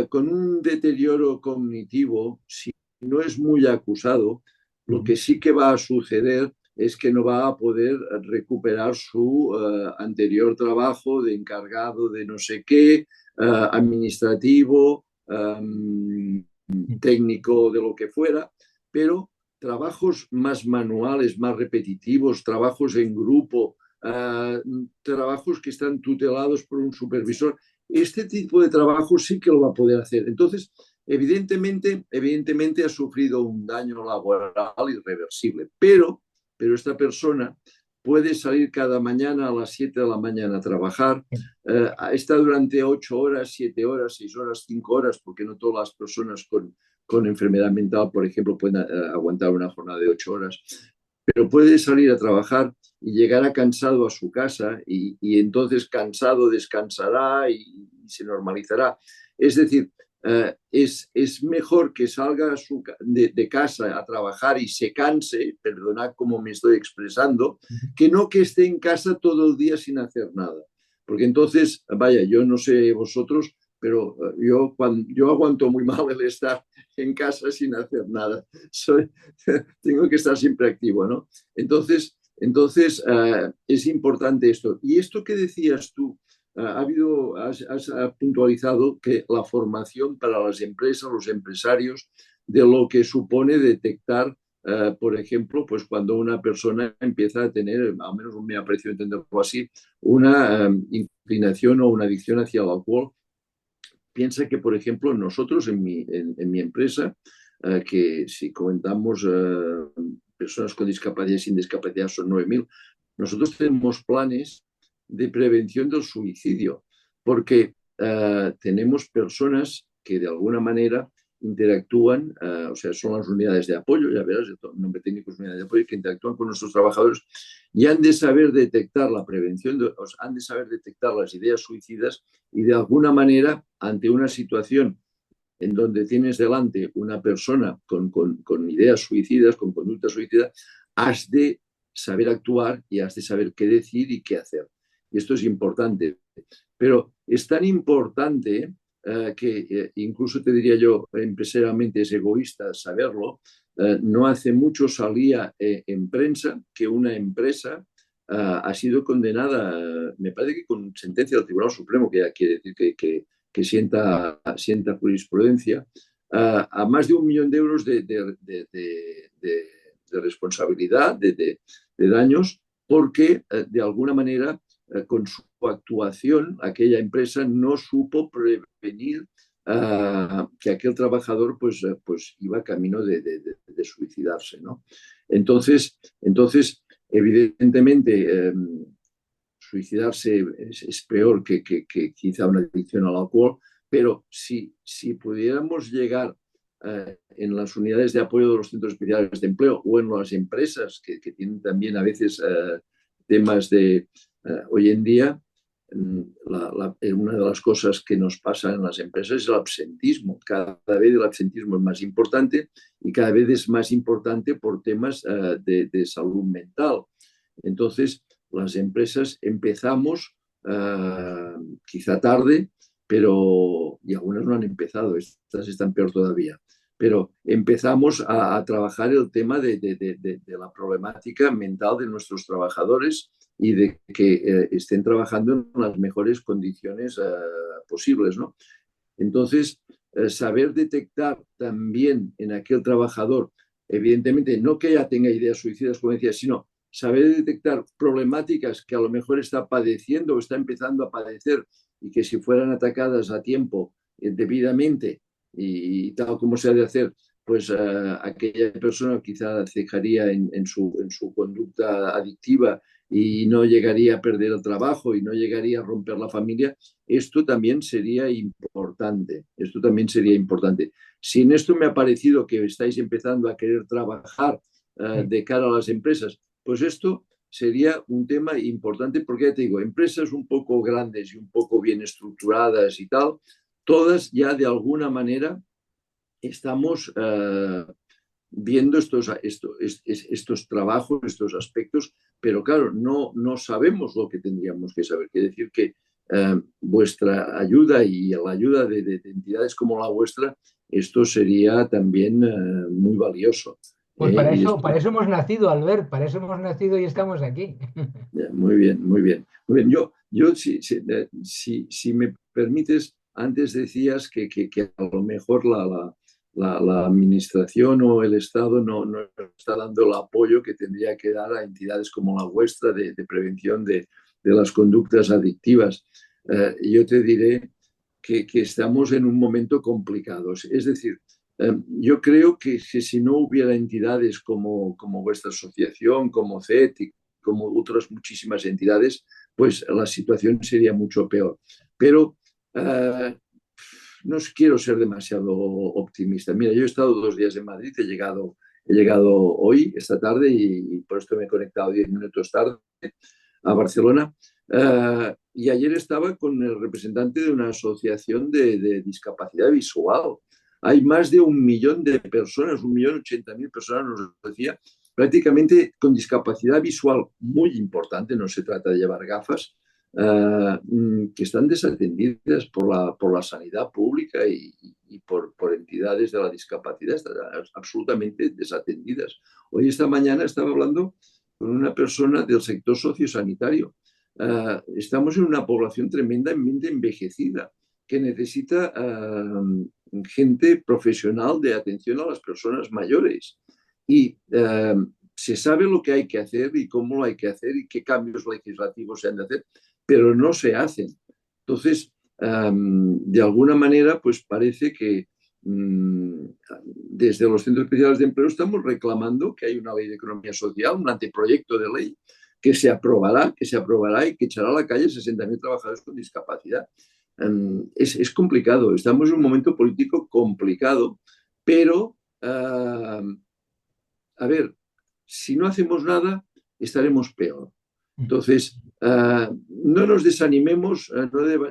con un deterioro cognitivo, si no es muy acusado, Lo que sí que va a suceder es que no va a poder recuperar su anterior trabajo de encargado de no sé qué, administrativo, técnico, de lo que fuera, pero trabajos más manuales, más repetitivos, trabajos en grupo, trabajos que están tutelados por un supervisor, este tipo de trabajo sí que lo va a poder hacer. Entonces, evidentemente ha sufrido un daño laboral irreversible, pero esta persona puede salir cada mañana a las 7 de la mañana a trabajar, está durante 8 horas, 7 horas, 6 horas, 5 horas, porque no todas las personas con enfermedad mental, por ejemplo, pueden aguantar una jornada de 8 horas, pero puede salir a trabajar y llegará cansado a su casa y entonces cansado descansará y se normalizará. Es decir, es mejor que salga de casa a trabajar y se canse, perdonad cómo me estoy expresando, que no que esté en casa todo el día sin hacer nada. Porque entonces, vaya, yo no sé vosotros, pero yo aguanto muy mal el estar en casa sin hacer nada. Tengo que estar siempre activo, ¿no? Entonces es importante esto. Y esto que decías tú, has puntualizado que la formación para las empresas, los empresarios, de lo que supone detectar, por ejemplo, pues cuando una persona empieza a tener, al menos me ha parecido entenderlo así, una inclinación o una adicción hacia el alcohol. Piensa que, por ejemplo, nosotros en mi empresa, que si comentamos personas con discapacidad y sin discapacidad son 9.000, nosotros tenemos planes de prevención del suicidio, porque tenemos personas que de alguna manera interactúan, o sea, son las unidades de apoyo, ya verás, el nombre técnico es unidad de apoyo, que interactúan con nuestros trabajadores y han de saber detectar la prevención, han de saber detectar las ideas suicidas y de alguna manera, ante una situación en donde tienes delante una persona con ideas suicidas, con conductas suicidas, has de saber actuar y has de saber qué decir y qué hacer. Y esto es importante. Pero es tan importante que incluso te diría yo, empresarialmente es egoísta saberlo. No hace mucho salía en prensa que una empresa ha sido condenada, me parece que con sentencia del Tribunal Supremo, que ya quiere decir que sienta jurisprudencia, a más de 1 millón de euros de responsabilidad, de daños, porque de alguna manera con su actuación aquella empresa no supo prevenir que aquel trabajador pues iba camino de suicidarse, ¿no? Entonces evidentemente, suicidarse es peor que quizá una adicción al alcohol, pero si pudiéramos llegar en las unidades de apoyo de los centros especiales de empleo o en las empresas que tienen también a veces temas de hoy en día, una de las cosas que nos pasa en las empresas es el absentismo. Cada vez el absentismo es más importante y cada vez es más importante por temas de salud mental. Entonces, las empresas empezamos quizá tarde, y algunas no han empezado, estas están peor todavía, pero empezamos a trabajar el tema de la problemática mental de nuestros trabajadores y de que estén trabajando en las mejores condiciones posibles, ¿no? Entonces, saber detectar también en aquel trabajador, evidentemente, no que ya tenga ideas suicidas, como decía, sino saber detectar problemáticas que a lo mejor está padeciendo o está empezando a padecer y que si fueran atacadas a tiempo, debidamente y tal como se ha de hacer, pues aquella persona quizá cejaría en su conducta adictiva y no llegaría a perder el trabajo y no llegaría a romper la familia. Esto también sería importante. Si en esto me ha parecido que estáis empezando a querer trabajar de cara a las empresas, pues esto sería un tema importante porque ya te digo, empresas un poco grandes y un poco bien estructuradas y tal, todas ya de alguna manera estamos viendo estos trabajos, estos aspectos, pero claro, no sabemos lo que tendríamos que saber. Quiere decir que vuestra ayuda y la ayuda de entidades como la vuestra, esto sería también muy valioso. Pues Y esto, para eso hemos nacido, Albert, para eso hemos nacido y estamos aquí. muy bien, muy bien. Muy bien. Yo si me permites, antes decías que a lo mejor la administración o el Estado no está dando el apoyo que tendría que dar a entidades como la vuestra de prevención de las conductas adictivas. Yo te diré que estamos en un momento complicado. Es decir, yo creo que si no hubiera entidades como vuestra asociación, como CET y como otras muchísimas entidades, pues la situación sería mucho peor. Pero no quiero ser demasiado optimista. Mira, yo he estado 2 días en Madrid, he llegado hoy, esta tarde, y por esto me he conectado 10 minutos tarde a Barcelona. Y ayer estaba con el representante de una asociación de discapacidad visual. Hay más de 1 millón de personas, 1.080.000 personas, nos decía, prácticamente con discapacidad visual muy importante, no se trata de llevar gafas, que están desatendidas por la sanidad pública y por entidades de la discapacidad, están absolutamente desatendidas. Hoy, esta mañana, estaba hablando con una persona del sector sociosanitario. Estamos en una población tremendamente envejecida que necesita gente profesional de atención a las personas mayores. Y se sabe lo que hay que hacer y cómo lo hay que hacer y qué cambios legislativos se han de hacer, pero no se hacen. Entonces, de alguna manera, pues parece que desde los centros especiales de empleo estamos reclamando que hay una ley de economía social, un anteproyecto de ley que se aprobará y que echará a la calle 60.000 trabajadores con discapacidad. Es complicado, estamos en un momento político complicado, pero a ver, si no hacemos nada, estaremos peor. Entonces, no nos desanimemos,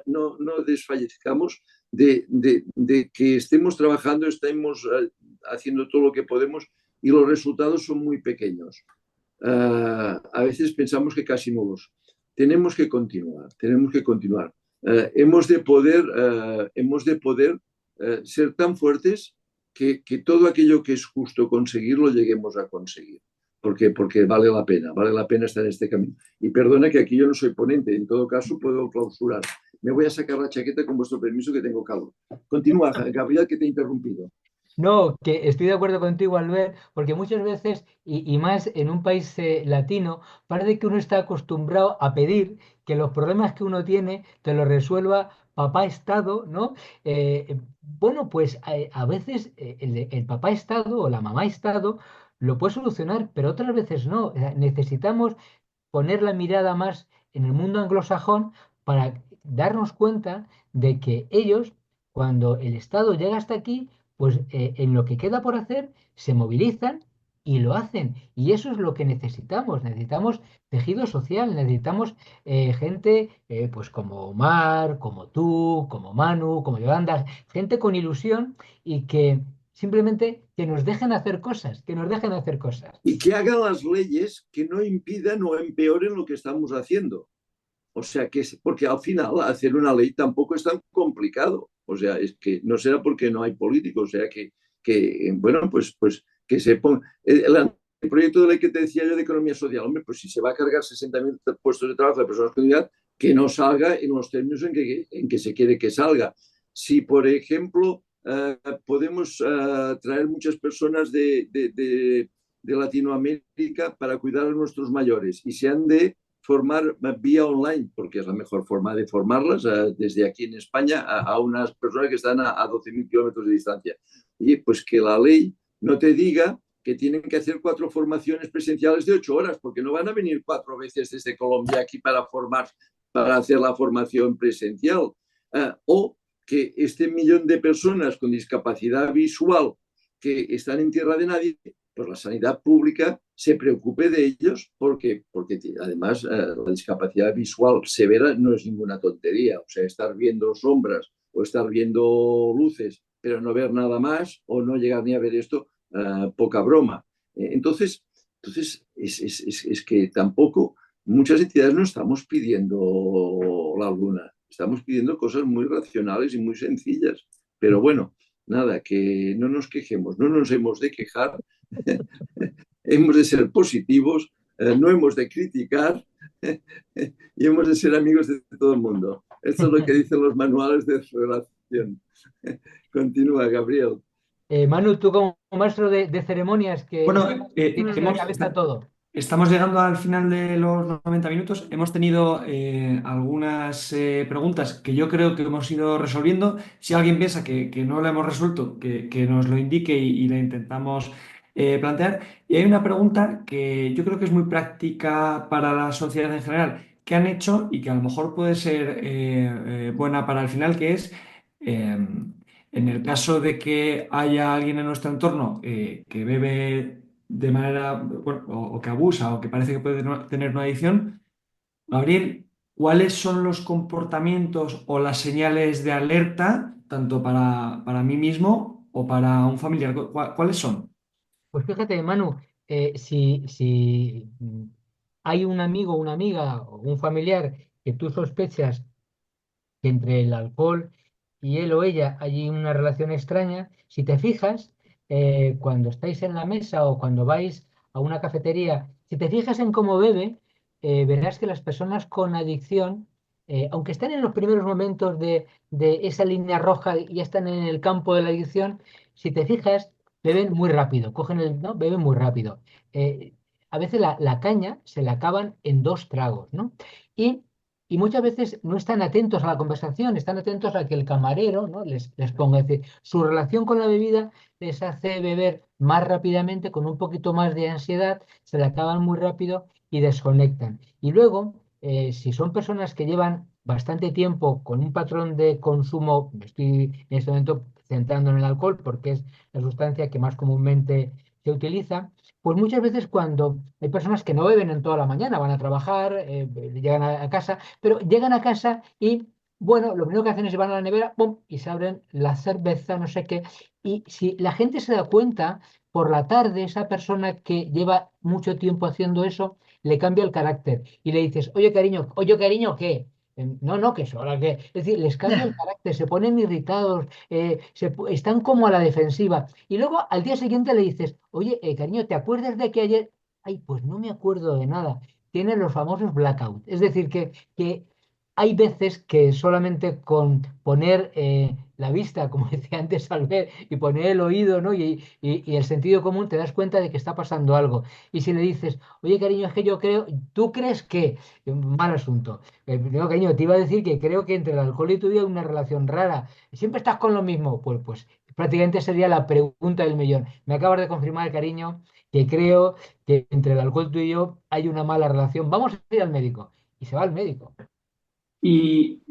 no desfallezcamos de que estemos trabajando, estemos haciendo todo lo que podemos y los resultados son muy pequeños. A veces pensamos que casi nulos. Tenemos que continuar, tenemos que continuar. Hemos de poder ser tan fuertes que todo aquello que es justo conseguirlo lleguemos a conseguir. Porque vale la pena estar en este camino. Y perdona que aquí yo no soy ponente, en todo caso puedo clausurar. Me voy a sacar la chaqueta con vuestro permiso que tengo calor. Continúa, Gabriel, que te he interrumpido. No, que estoy de acuerdo contigo, Albert, porque muchas veces, y más en un país latino, parece que uno está acostumbrado a pedir que los problemas que uno tiene te los resuelva papá Estado, ¿no? Bueno, pues a veces el papá Estado o la mamá Estado lo puede solucionar, pero otras veces no. O sea, necesitamos poner la mirada más en el mundo anglosajón para darnos cuenta de que ellos, cuando el Estado llega hasta aquí, pues en lo que queda por hacer, se movilizan y lo hacen. Y eso es lo que necesitamos. Necesitamos tejido social, necesitamos gente pues como Omar, como tú, como Manu, como Yolanda, gente con ilusión y que simplemente que nos dejen hacer cosas, que nos dejen hacer cosas. Y que hagan las leyes que no impidan o empeoren lo que estamos haciendo. O sea, porque al final hacer una ley tampoco es tan complicado. O sea, es que no será porque no hay políticos, o sea, bueno, pues que se ponga. El proyecto de ley que te decía yo de economía social, hombre, pues si se va a cargar 60.000 puestos de trabajo de personas con discapacidad, que no salga en los términos en que se quiere que salga. Si, por ejemplo, podemos traer muchas personas de Latinoamérica para cuidar a nuestros mayores y se han de formar vía online, porque es la mejor forma de formarlas desde aquí en España a unas personas que están a 12.000 kilómetros de distancia. Y pues que la ley no te diga que tienen que hacer 4 formaciones presenciales de 8 horas, porque no van a venir 4 veces desde Colombia aquí para hacer la formación presencial. O que este 1 millón de personas con discapacidad visual que están en tierra de nadie, pues la sanidad pública se preocupe de ellos porque además la discapacidad visual severa no es ninguna tontería. O sea, estar viendo sombras o estar viendo luces, pero no ver nada más o no llegar ni a ver esto, poca broma. Entonces es que tampoco muchas entidades no estamos pidiendo la luna. Estamos pidiendo cosas muy racionales y muy sencillas. Pero bueno, nada, que no nos quejemos, no nos hemos de quejar, Hemos de ser positivos, no hemos de criticar y hemos de ser amigos de todo el mundo. Esto es lo que dicen los manuales de relación. Continúa, Gabriel. Manu, tú como maestro de ceremonias que Bueno, tienes en la cabeza todo. estamos llegando al final de los 90 minutos. Hemos tenido algunas preguntas que yo creo que hemos ido resolviendo. Si alguien piensa que no lo hemos resuelto, que nos lo indique y la intentamos plantear. Y hay una pregunta que yo creo que es muy práctica para la sociedad en general, que han hecho y que a lo mejor puede ser buena para el final, que es... en el caso de que haya alguien en nuestro entorno que bebe de manera, bueno, o que abusa o que parece que puede tener una adicción, Gabriel, ¿cuáles son los comportamientos o las señales de alerta, tanto para mí mismo o para un familiar? ¿Cuáles son? Pues fíjate, Manu, si hay un amigo, una amiga o un familiar que tú sospechas que entre el alcohol y él o ella hay una relación extraña, si te fijas, cuando estáis en la mesa o cuando vais a una cafetería, si te fijas en cómo bebe, verás que las personas con adicción, aunque están en los primeros momentos de esa línea roja y ya están en el campo de la adicción, si te fijas, beben muy rápido, ¿no? Beben muy rápido. Eh, a veces la caña se la acaban en 2 tragos, ¿no? Y y muchas veces no están atentos a la conversación, están atentos a que el camarero, ¿no? les ponga. Es decir, su relación con la bebida les hace beber más rápidamente, con un poquito más de ansiedad, se la acaban muy rápido y desconectan. Y luego, si son personas que llevan bastante tiempo con un patrón de consumo, me estoy en este momento centrando en el alcohol porque es la sustancia que más comúnmente se utiliza, pues muchas veces cuando hay personas que no beben en toda la mañana, van a trabajar, llegan a casa, pero llegan a casa y, bueno, lo primero que hacen es van a la nevera, ¡pum! Y se abren la cerveza, no sé qué. Y si la gente se da cuenta, por la tarde esa persona que lleva mucho tiempo haciendo eso, le cambia el carácter y le dices, oye, cariño, ¿qué? No, no, que eso, ahora qué. Es decir, les cambia el carácter, se ponen irritados, están como a la defensiva. Y luego al día siguiente le dices, oye, cariño, ¿te acuerdas de que ayer? Ay, pues no me acuerdo de nada. Tiene los famosos blackout. Es decir, que hay veces que solamente con poner la vista, como decía antes Albert, y poner el oído, ¿no? Y el sentido común, te das cuenta de que está pasando algo. Y si le dices, oye, cariño, es que yo creo, ¿tú crees que? Mal asunto. No, cariño, te iba a decir que creo que entre el alcohol y tu vida hay una relación rara. Siempre estás con lo mismo. Pues prácticamente sería la pregunta del millón. Me acabas de confirmar, cariño, que creo que entre el alcohol tú y yo hay una mala relación. Vamos a ir al médico. Y se va al médico. ¿Y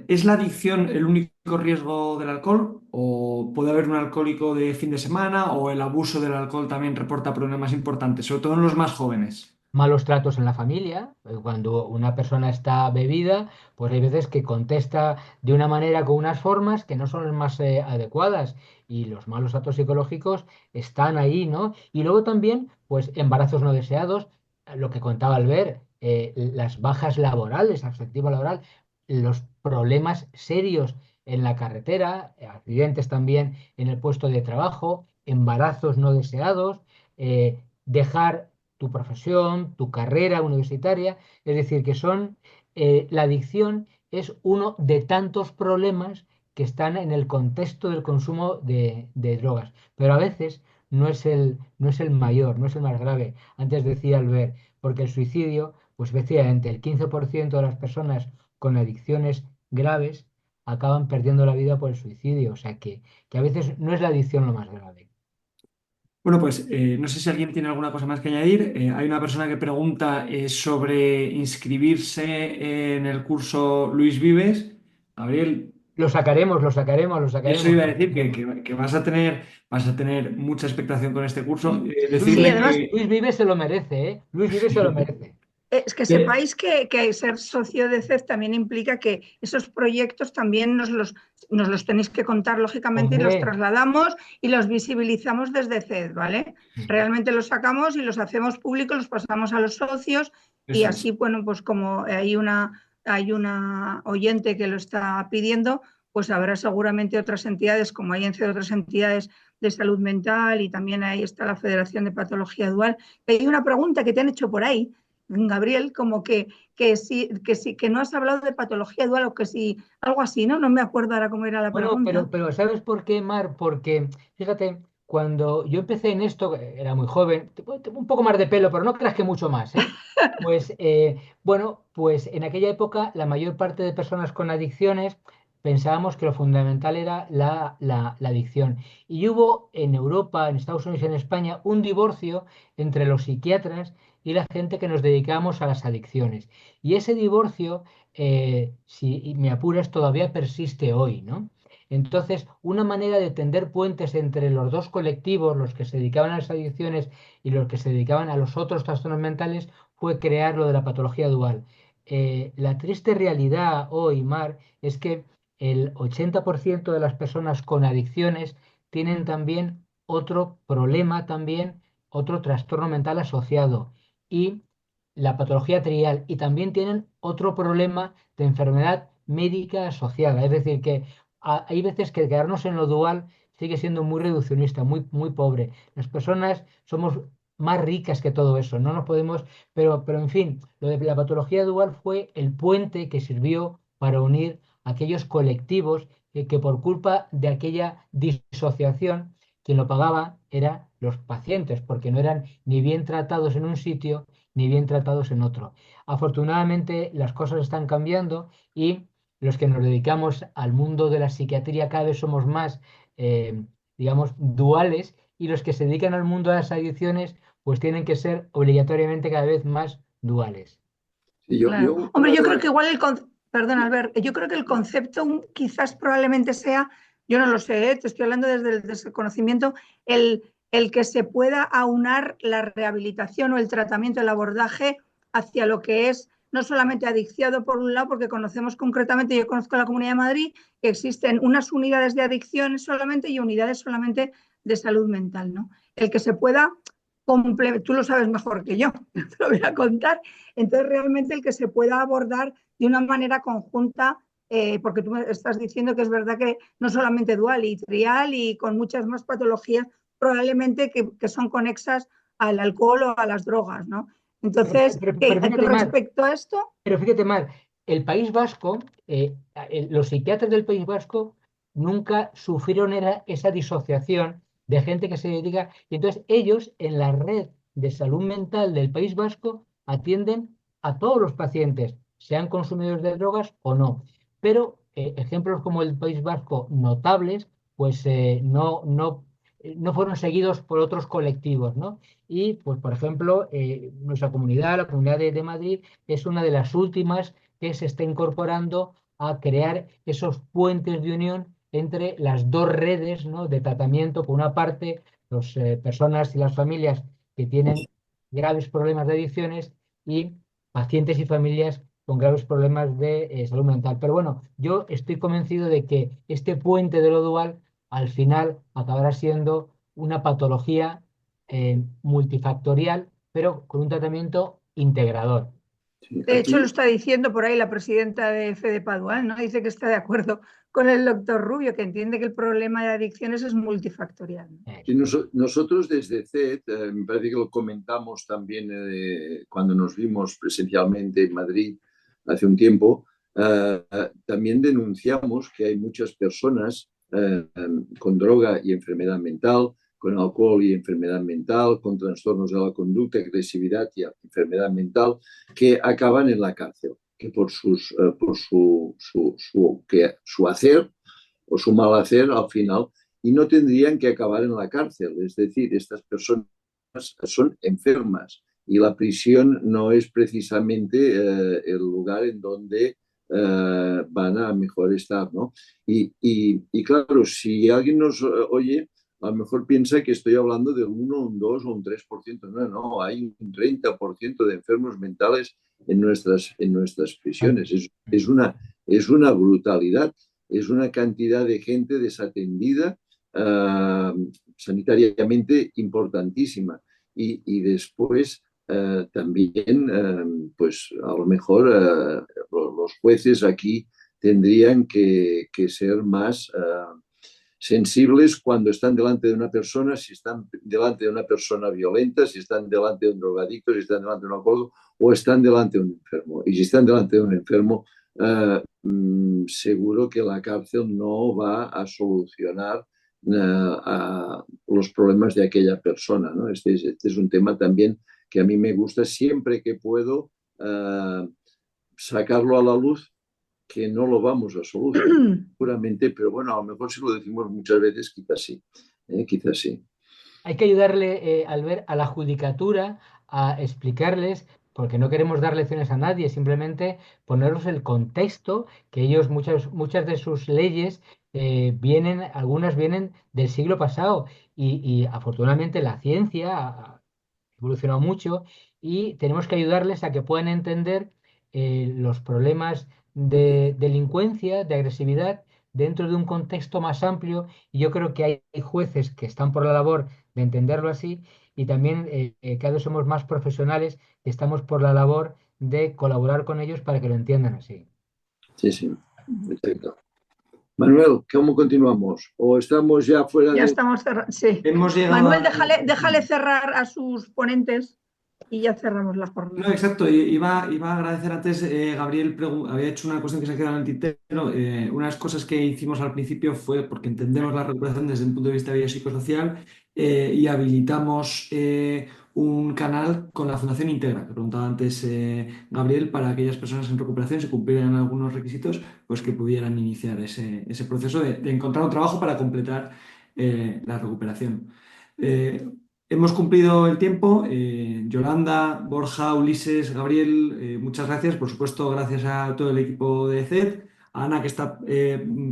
es la adicción el único riesgo del alcohol? ¿O puede haber un alcohólico de fin de semana? ¿O el abuso del alcohol también reporta problemas importantes, sobre todo en los más jóvenes? Malos tratos en la familia. Cuando una persona está bebida, pues hay veces que contesta de una manera con unas formas que no son las más adecuadas. Y los malos tratos psicológicos están ahí, ¿no? Y luego también, pues embarazos no deseados, lo que contaba Albert, las bajas laborales, afectiva laboral, los problemas serios en la carretera, accidentes también en el puesto de trabajo, embarazos no deseados, dejar tu profesión, tu carrera universitaria, es decir, que la adicción es uno de tantos problemas que están en el contexto del consumo de drogas, pero a veces no es el mayor, no es el más grave. Antes decía Albert, porque el suicidio, pues efectivamente, el 15% de las personas con adicciones graves acaban perdiendo la vida por el suicidio, o sea que a veces no es la adicción lo más grave. Bueno, pues no sé si alguien tiene alguna cosa más que añadir. Hay una persona que pregunta sobre inscribirse en el curso Luis Vives. Gabriel, Lo sacaremos, lo sacaremos, lo eso sacaremos. iba a decir que vas a tener mucha expectación con este curso. Sí, Decirle además, que Luis Vives se lo merece, ¿eh? Luis Vives se lo merece. es que sepáis que ser socio de CEF también implica que esos proyectos también nos los tenéis que contar, lógicamente, y los Hombre, trasladamos y los visibilizamos desde CEF, ¿vale? Realmente los sacamos y los hacemos públicos, los pasamos a los socios y eso es. así, bueno, pues como hay una oyente que lo está pidiendo, pues habrá seguramente otras entidades, como hay en CED otras entidades de salud mental, y también ahí está la Federación de Patología Dual. Hay una pregunta que te han hecho por ahí, Gabriel, como que no has hablado de patología dual, o que si algo así, ¿no? No me acuerdo ahora cómo era la Bueno, pregunta. pero ¿sabes por qué, Mar? Porque, fíjate, cuando yo empecé en esto, era muy joven, tengo un poco más de pelo, pero no creas que mucho más, ¿eh? Pues, bueno, pues en aquella época la mayor parte de personas con adicciones pensábamos que lo fundamental era la adicción. Y hubo en Europa, en Estados Unidos y en España un divorcio entre los psiquiatras y la gente que nos dedicamos a las adicciones. Y ese divorcio, si me apuras, todavía persiste hoy, ¿no? Entonces, una manera de tender puentes entre los dos colectivos, los que se dedicaban a las adicciones y los que se dedicaban a los otros trastornos mentales, fue crear lo de la patología dual. La triste realidad hoy, Mar, es que el 80% de las personas con adicciones tienen también otro problema, también otro trastorno mental asociado, y la patología trial, y también tienen otro problema de enfermedad médica asociada. Es decir, que hay veces que quedarnos en lo dual sigue siendo muy reduccionista, muy pobre. Las personas somos más ricas que todo eso, no nos podemos, pero en fin, lo de la patología dual fue el puente que sirvió para unir aquellos colectivos que por culpa de aquella disociación, quien lo pagaba eran los pacientes, porque no eran ni bien tratados en un sitio ni bien tratados en otro. Afortunadamente las cosas están cambiando, y los que nos dedicamos al mundo de la psiquiatría cada vez somos más, digamos, duales, y los que se dedican al mundo de las adicciones pues tienen que ser obligatoriamente cada vez más duales. Sí, Claro. Hombre, yo creo que igual perdón, Albert, yo creo que el concepto quizás probablemente sea, yo no lo sé, te estoy hablando desde el desconocimiento, el que se pueda aunar la rehabilitación o el tratamiento, el abordaje hacia lo que es no solamente adicción por un lado, porque conocemos concretamente, yo conozco la Comunidad de Madrid, que existen unas unidades de adicciones solamente y unidades solamente de salud mental, ¿no? El que se pueda tú lo sabes mejor que yo, te lo voy a contar. Entonces, realmente el que se pueda abordar de una manera conjunta, porque tú me estás diciendo que es verdad que no solamente dual y trial, y con muchas más patologías probablemente que son conexas al alcohol o a las drogas, ¿no? Entonces, Fíjate, Mar, respecto a esto, pero fíjate, Mar, el País Vasco, los psiquiatras del País Vasco nunca sufrieron esa disociación de gente que se dedica, y entonces ellos en la red de salud mental del País Vasco atienden a todos los pacientes, sean consumidores de drogas o no. Pero ejemplos como el País Vasco notables, pues no fueron seguidos por otros colectivos, ¿no? Y, pues, por ejemplo, nuestra comunidad, la Comunidad de Madrid, es una de las últimas que se está incorporando a crear esos puentes de unión entre las dos redes, ¿no?, de tratamiento. Por una parte, las personas y las familias que tienen graves problemas de adicciones, y pacientes y familias con graves problemas de salud mental. Pero bueno, yo estoy convencido de que este puente de lo dual al final acabará siendo una patología multifactorial, pero con un tratamiento integrador. de hecho lo está diciendo por ahí la presidenta de Fede Padual, ¿no? Dice que está de acuerdo con el doctor Rubio, que entiende que el problema de adicciones es multifactorial, ¿no? Y nosotros desde CED, me parece que lo comentamos también cuando nos vimos presencialmente en Madrid hace un tiempo, también denunciamos que hay muchas personas con droga y enfermedad mental, con alcohol y enfermedad mental, con trastornos de la conducta, agresividad y enfermedad mental, que acaban en la cárcel, que por su hacer o su mal hacer al final, y no tendrían que acabar en la cárcel. Es decir, estas personas son enfermas y la prisión no es precisamente el lugar en donde van a mejor estar, ¿no? Y claro, si alguien nos oye, a lo mejor piensa que estoy hablando de 1, un 2 o un 3%. No, hay un 30% de enfermos mentales en nuestras prisiones. Es una brutalidad. Es una cantidad de gente desatendida, sanitariamente importantísima. Y después también, pues a lo mejor los jueces aquí tendrían que ser más sensibles cuando están delante de una persona, si están delante de una persona violenta, si están delante de un drogadicto, si están delante de un alcohólico o están delante de un enfermo. Y si están delante de un enfermo, seguro que la cárcel no va a solucionar a los problemas de aquella persona, ¿no? Este es un tema también que a mí me gusta siempre que puedo sacarlo a la luz, que no lo vamos a solucionar seguramente, pero bueno, a lo mejor si lo decimos muchas veces, quizás sí, quizás sí. Hay que ayudarle, Albert, a la judicatura a explicarles, porque no queremos dar lecciones a nadie, simplemente ponerlos el contexto, que ellos, muchas de sus leyes algunas vienen del siglo pasado y afortunadamente la ciencia ha evolucionado mucho y tenemos que ayudarles a que puedan entender los problemas de delincuencia, de agresividad, dentro de un contexto más amplio. Y yo creo que hay jueces que están por la labor de entenderlo así y también cada vez somos más profesionales y estamos por la labor de colaborar con ellos para que lo entiendan así. Sí, sí, perfecto. Manuel, ¿cómo continuamos? ¿O estamos ya fuera Ya de...? estamos cerrando. Sí. Hemos llegado Manuel, a... déjale cerrar a sus ponentes y ya cerramos la No, jornada. exacto. Iba a agradecer antes, Gabriel había hecho una cuestión que se ha quedado en el tintero. Una de las cosas que hicimos al principio fue porque entendemos la recuperación desde un punto de vista biopsicosocial y habilitamos un canal con la Fundación Integra, que preguntaba antes Gabriel, para aquellas personas en recuperación, si cumplieran algunos requisitos, pues que pudieran iniciar ese proceso de encontrar un trabajo para completar la recuperación. Hemos cumplido el tiempo. Yolanda, Borja, Ulises, Gabriel, muchas gracias. Por supuesto, gracias a todo el equipo de CED, a Ana que está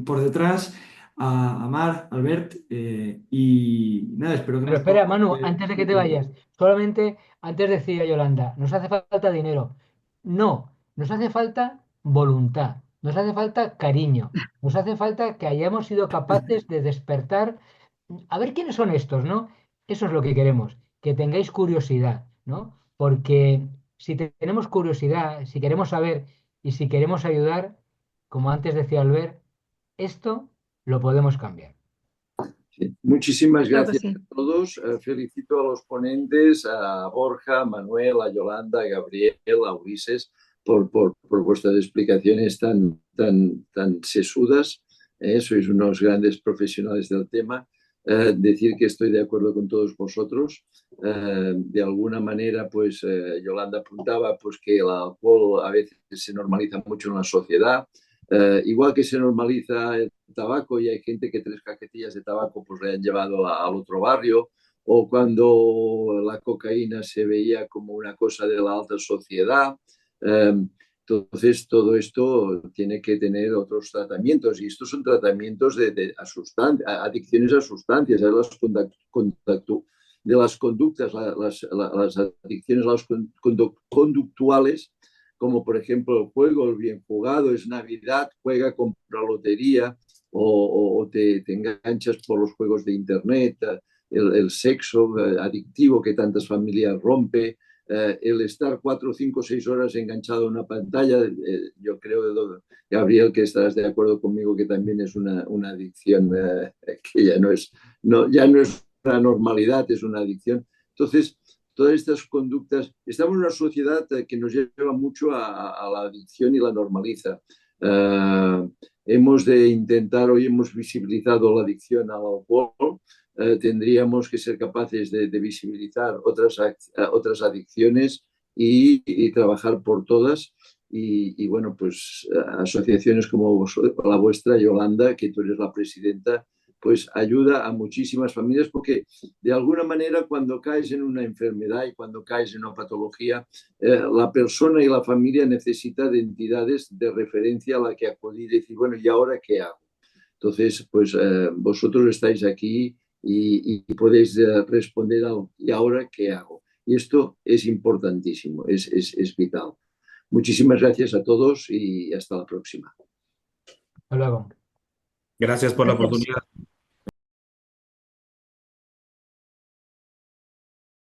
por detrás, a Mar, Albert y nada, espero que Pero nos espera, podamos Manu, antes de que te vayas, solamente antes de decir a Yolanda, nos hace falta dinero. No, nos hace falta voluntad, nos hace falta cariño, nos hace falta que hayamos sido capaces de despertar, a ver quiénes son estos, ¿no? Eso es lo que queremos, que tengáis curiosidad, ¿no? Porque si tenemos curiosidad, si queremos saber y si queremos ayudar, como antes decía Albert, esto lo podemos cambiar. Sí. Muchísimas Claro que gracias sí. a todos. Felicito a los ponentes, a Borja, a Manuel, a Yolanda, a Gabriel, a Ulises, por vuestras explicaciones tan sesudas. Sois unos grandes profesionales del tema. Decir que estoy de acuerdo con todos vosotros. De alguna manera, pues Yolanda apuntaba pues, que el alcohol a veces se normaliza mucho en la sociedad. Igual que se normaliza el tabaco y hay gente que 3 cajetillas de tabaco pues le han llevado al otro barrio, o cuando la cocaína se veía como una cosa de la alta sociedad. Entonces, todo esto tiene que tener otros tratamientos y estos son tratamientos de adicciones a sustancias, de las conductas, las adicciones a las conductuales, como por ejemplo el juego, el bien jugado, es Navidad, juega, compra lotería o te enganchas por los juegos de internet, el sexo adictivo que tantas familias rompe, el estar 4, 5, 6 horas enganchado a una pantalla. Yo creo, Gabriel, que estarás de acuerdo conmigo que también es una adicción que ya no es una normalidad, es una adicción. Entonces, todas estas conductas, estamos en una sociedad que nos lleva mucho a la adicción y la normaliza. Hemos de intentar, hoy hemos visibilizado la adicción al alcohol, tendríamos que ser capaces de visibilizar otras adicciones y trabajar por todas. Y bueno, pues asociaciones como la vuestra, Yolanda, que tú eres la presidenta, pues ayuda a muchísimas familias porque de alguna manera cuando caes en una enfermedad y cuando caes en una patología, la persona y la familia necesita de entidades de referencia a la que acudir y decir, bueno, ¿y ahora qué hago? Entonces, pues vosotros estáis aquí y podéis responder a ¿y ahora qué hago? Y esto es importantísimo, es vital. Muchísimas gracias a todos y hasta la próxima. Hasta luego. Gracias por la Gracias. oportunidad.